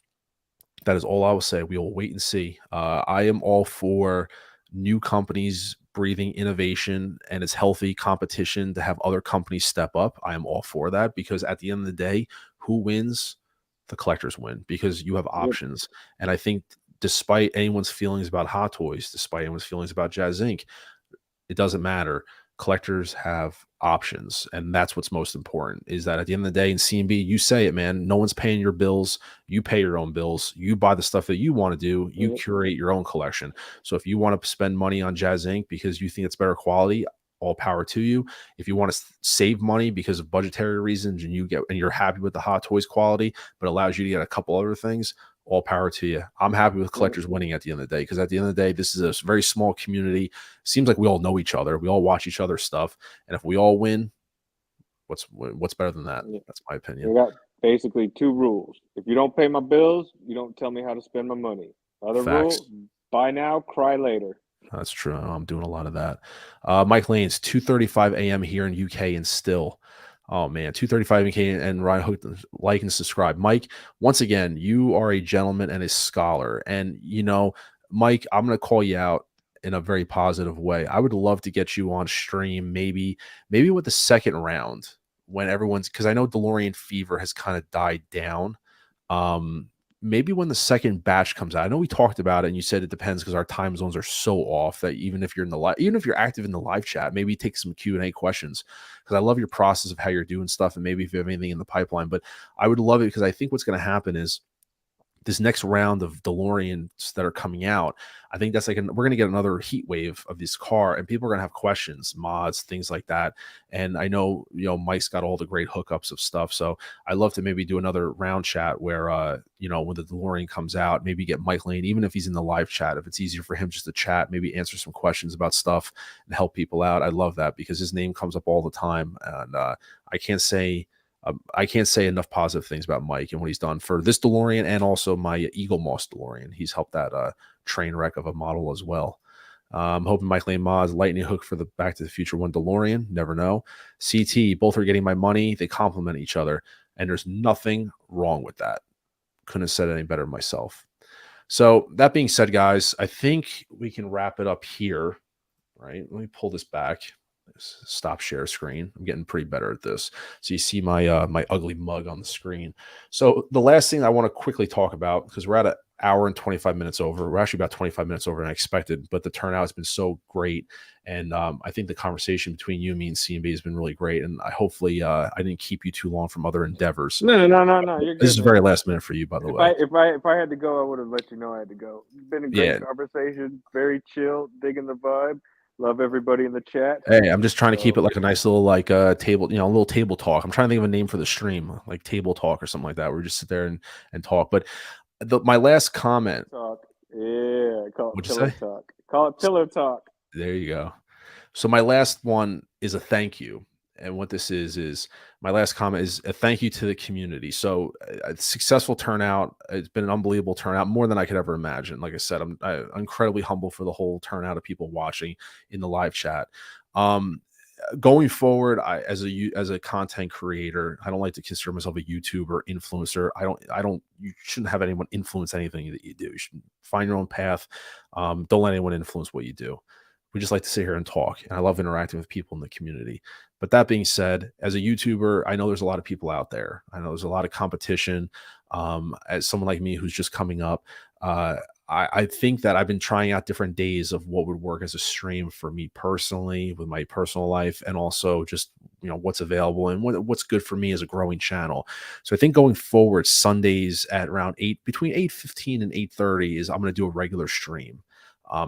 That is all I will say. We will wait and see. I am all for new companies breathing innovation, and it's healthy competition to have other companies step up. I am all for that because at the end of the day, who wins? The collectors win because you have yep, options. And I think despite anyone's feelings about Hot Toys, despite anyone's feelings about Jazz Inc., it doesn't matter. Collectors have options, and that's what's most important. Is that at the end of the day in CMB, you say it, man. No one's paying your bills. You pay your own bills. You buy the stuff that you want to do. You yep. curate your own collection. So if you want to spend money on Jazz Inc. because you think it's better quality, all power to you. If you want to save money because of budgetary reasons and you're happy with the Hot Toys quality, but allows you to get a couple other things, all power to you. I'm happy with collectors winning at the end of the day, because at the end of the day, this is a very small community. Seems like we all know each other. We all watch each other's stuff, and if we all win, what's better than that? That's my opinion. We got basically two rules. If you don't pay my bills, you don't tell me how to spend my money. Other Facts. rule: buy now, cry later. That's true. I'm doing a lot of that. Mike Lane's 2:35 a.m. here in UK, and still, oh man, 2:35 UK, and Ryan Hook, like and subscribe. Mike, once again, you are a gentleman and a scholar, and Mike, I'm going to call you out in a very positive way. I would love to get you on stream, maybe with the second round, when everyone's, because I know DeLorean fever has kind of died down. Maybe when the second batch comes out. I know we talked about it, and you said it depends because our time zones are so off that even if you're active in the live chat, maybe take some Q&A questions, because I love your process of how you're doing stuff, and maybe if you have anything in the pipeline. But I would love it, because I think what's going to happen is this next round of DeLoreans that are coming out, I think that's we're going to get another heat wave of this car, and people are going to have questions, mods, things like that. And I know, Mike's got all the great hookups of stuff. So I love to maybe do another round chat where, when the DeLorean comes out, maybe get Mike Lane, even if he's in the live chat, if it's easier for him just to chat, maybe answer some questions about stuff and help people out. I love that, because his name comes up all the time. And I can't say enough positive things about Mike and what he's done for this DeLorean, and also my Eagle Moss DeLorean. He's helped that train wreck of a model as well. I'm hoping Mike Lane mods lightning hook for the Back to the Future 1 DeLorean. Never know. CT, both are getting my money. They complement each other, and there's nothing wrong with that. Couldn't have said it any better myself. So that being said, guys, I think we can wrap it up here. Right? Let me pull this back. Stop share screen. I'm getting pretty better at this. So you see my my ugly mug on the screen. So the last thing I want to quickly talk about, because we're at an hour and 25 minutes over. We're actually about 25 minutes over than I expected, but the turnout has been so great. And I think the conversation between you, me, and CMB has been really great. And hopefully I didn't keep you too long from other endeavors. No. You're good, this is very last minute for you, by the way. If I had to go, I would have let you know I had to go. It's been a great conversation. Very chill, digging the vibe. Love everybody in the chat. Hey, I'm just trying to keep it like a nice little table, a little table talk. I'm trying to think of a name for the stream, like table talk or something like that, where we just sit there and talk. But my last comment. Talk. Yeah, call it pillow talk. Call it pillow talk. There you go. So my last one is a thank you. And what this is my last comment is a thank you to the community. So a successful turnout. It's been an unbelievable turnout, more than I could ever imagine. Like I said, I'm incredibly humble for the whole turnout of people watching in the live chat. Going forward, as a content creator, I don't like to consider myself a YouTuber, influencer. You shouldn't have anyone influence anything that you do. You should find your own path. Don't let anyone influence what you do. We just like to sit here and talk, and I love interacting with people in the community. But that being said, as a YouTuber, I know there's a lot of people out there. I know there's a lot of competition. As someone like me who's just coming up, I think that I've been trying out different days of what would work as a stream for me personally, with my personal life, and also just what's available and what's good for me as a growing channel. So I think going forward, Sundays at around between 8:15 and 8:30 I'm going to do a regular stream.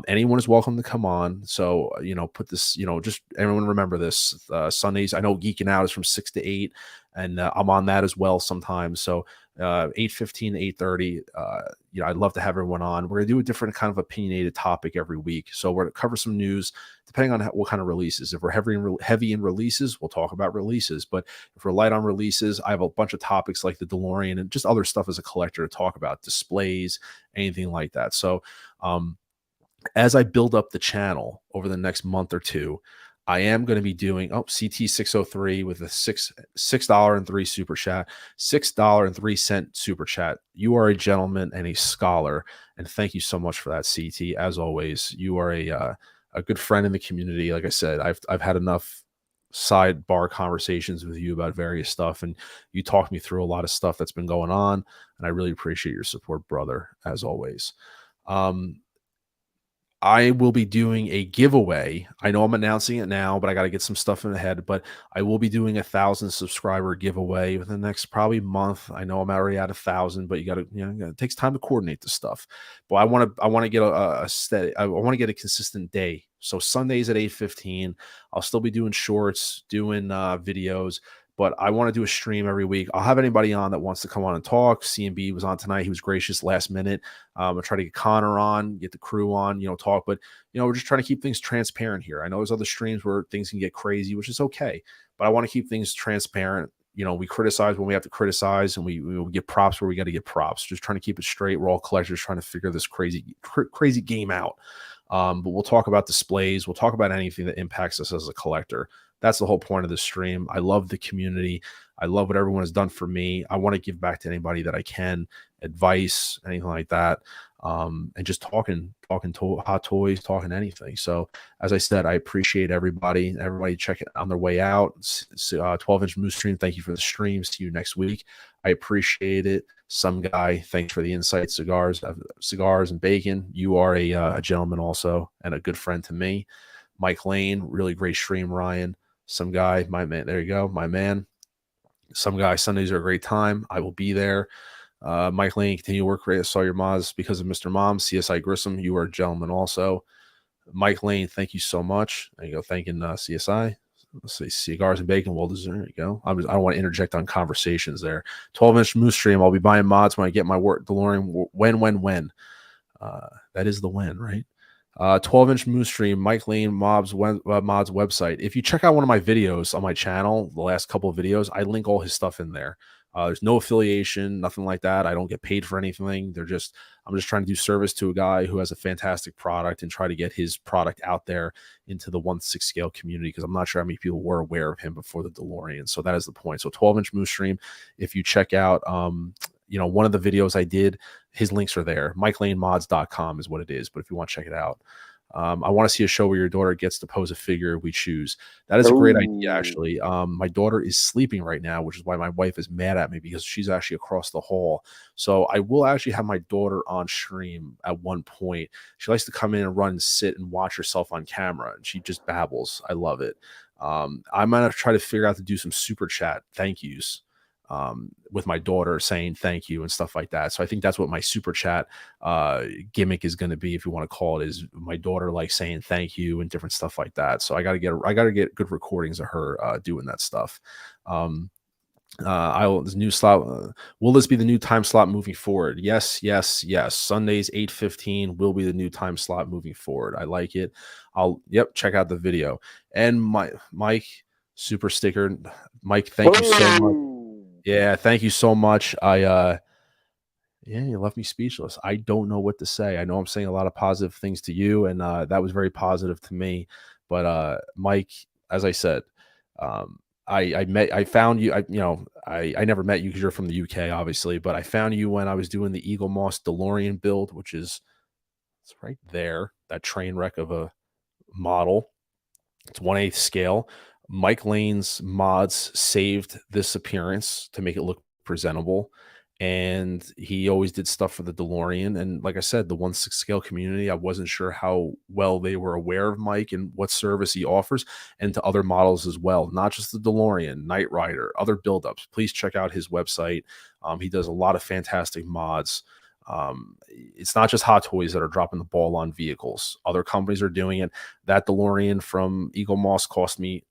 Anyone is welcome to come on. So, put this, just everyone remember this, Sundays. I know Geeking Out is from 6 to 8, and I'm on that as well sometimes. So 8:15 to 8:30, I'd love to have everyone on. We're going to do a different kind of opinionated topic every week. So we're going to cover some news depending on what kind of releases. If we're heavy in releases, we'll talk about releases. But if we're light on releases, I have a bunch of topics like the DeLorean and just other stuff as a collector to talk about, displays, anything like that. So, as I build up the channel over the next month or two, I am going to be doing CT 603 with a $6.03 super chat, $6.03 super chat. You are a gentleman and a scholar, and thank you so much for that, CT. As always, you are a good friend in the community. Like I said, I've had enough sidebar conversations with you about various stuff, and you talked me through a lot of stuff that's been going on, and I really appreciate your support, brother, as always. I will be doing a giveaway. I know I'm announcing it now, but I got to get some stuff in the head. But I will be doing 1,000 subscriber giveaway within the next probably month. I know I'm already at 1,000, but you got to, it takes time to coordinate the stuff. But I want to get a steady, I want to get a consistent day. So Sundays at 8:15, I'll still be doing shorts, doing videos. But I want to do a stream every week. I'll have anybody on that wants to come on and talk. CMB was on tonight. He was gracious last minute. I'll try to get Connor on, get the crew on, talk. But, we're just trying to keep things transparent here. I know there's other streams where things can get crazy, which is okay. But I want to keep things transparent. We criticize when we have to criticize, and we get props where we got to get props. Just trying to keep it straight. We're all collectors trying to figure this crazy game out. But we'll talk about displays. We'll talk about anything that impacts us as a collector. That's the whole point of the stream. I love the community. I love what everyone has done for me. I want to give back to anybody that I can, advice, anything like that. And just talking to Hot Toys, talking anything. So as I said, I appreciate everybody. Everybody check it on their way out. 12-inch Moose Stream, thank you for the stream. See you next week. I appreciate it. Some guy, thanks for the insight. Cigars and bacon. You are a gentleman also, and a good friend to me. Mike Lane, really great stream. Ryan, some guy, my man. There you go, my man. Some guy, Sundays are a great time. I will be there. Mike Lane, continue to work great. I saw your mods because of Mr. Mom. CSI Grissom, you are a gentleman also. Mike Lane, thank you so much. There you go, thanking CSI. Let's see, cigars and bacon. Well deserved. There you go. I don't want to interject on conversations there. 12-inch Moose Stream. I'll be buying mods when I get my work DeLorean. When. That is the when, right? 12-inch Moose Stream, Mike Lane mods website. If you check out one of my videos on my channel, the last couple of videos, I link all his stuff in there. There's no affiliation, nothing like that. I don't get paid for anything. I'm just trying to do service to a guy who has a fantastic product and try to get his product out there into the 1/6 scale community, because I'm not sure how many people were aware of him before the DeLorean. So that is the point. So 12-inch Moose Stream, if you check out one of the videos I did, his links are there. MikeLaneMods.com is what it is. But if you want to check it out, I want to see a show where your daughter gets to pose a figure we choose. That is a great idea, actually. My daughter is sleeping right now, which is why my wife is mad at me, because she's actually across the hall. So I will actually have my daughter on stream at one point. She likes to come in and run and sit and watch herself on camera, and she just babbles. I love it. I'm going to try to figure out to do some super chat thank yous with my daughter, saying thank you and stuff like that. So I think that's what my super chat gimmick is going to be, if you want to call it, is my daughter like saying thank you and different stuff like that. So I got to get good recordings of her doing that stuff. This new slot. Will this be the new time slot moving forward? Yes. Sundays 8:15 will be the new time slot moving forward. I like it. Check out the video. And Mike super sticker. Mike, thank you so much. Yeah, thank you so much. You left me speechless. I don't know what to say. I know I'm saying a lot of positive things to you, and that was very positive to me. But Mike, as I said, I found you. I never met you because you're from the UK, obviously, but I found you when I was doing the Eagle Moss DeLorean build, which is it's right there. That train wreck of a model. It's 1/8 scale. Mike Lane's mods saved this appearance to make it look presentable, and he always did stuff for the DeLorean. And like I said, the 1/6 scale community, I wasn't sure how well they were aware of Mike and what service he offers, and to other models as well, not just the DeLorean, Knight Rider, other buildups. Please check out his website. He does a lot of fantastic mods. It's not just Hot Toys that are dropping the ball on vehicles. Other companies are doing it. That DeLorean from Eagle Moss cost me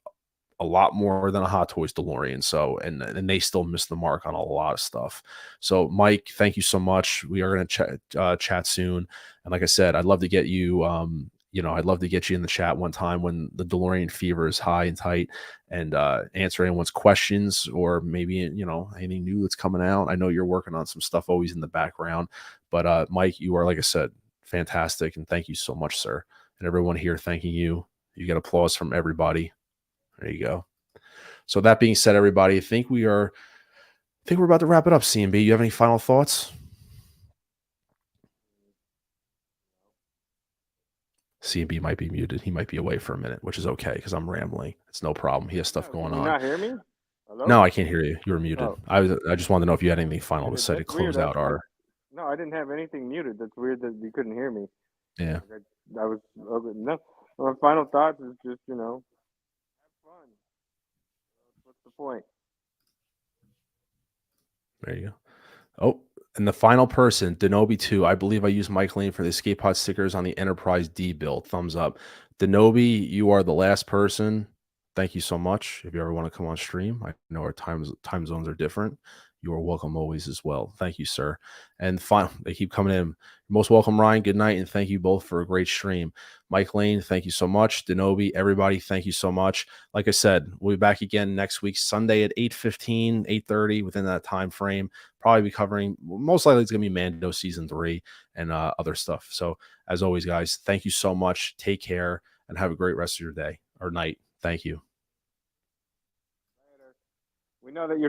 a lot more than a Hot Toys DeLorean. So, and they still missed the mark on a lot of stuff. So, Mike, thank you so much. We are going to chat soon. And like I said, I'd love to get you, I'd love to get you in the chat one time when the DeLorean fever is high and tight, and answer anyone's questions, or maybe, anything new that's coming out. I know you're working on some stuff always in the background, but Mike, you are, like I said, fantastic. And thank you so much, sir. And everyone here thanking you. You get applause from everybody. There you go. So that being said, everybody, I think we're about to wrap it up. CMB, you have any final thoughts? CMB might be muted. He might be away for a minute, which is okay because I'm rambling. It's no problem. He has stuff going on. Can you not hear me? Hello? No, I can't hear you. You're muted. Oh. I just wanted to know if you had anything final to say to close out our. No, I didn't have anything muted. That's weird that you couldn't hear me. Yeah. I was okay, no. My final thoughts is just have fun. What's the point? There you go. Oh, and the final person, Denobi 2. I believe I used Mike Lane for the escape pod stickers on the Enterprise D build. Thumbs up. Denobi, you are the last person. Thank you so much. If you ever want to come on stream, I know our time zones are different. You are welcome always as well. Thank you, sir. And final, they keep coming in. Most welcome, Ryan. Good night, and thank you both for a great stream. Mike Lane, thank you so much. Denobi, everybody, thank you so much. Like I said, we'll be back again next week, Sunday at 8:15, 8:30, within that time frame. Probably be covering, most likely it's going to be Mando season 3 and other stuff. So as always, guys, thank you so much. Take care and have a great rest of your day or night. Thank you. We know that you're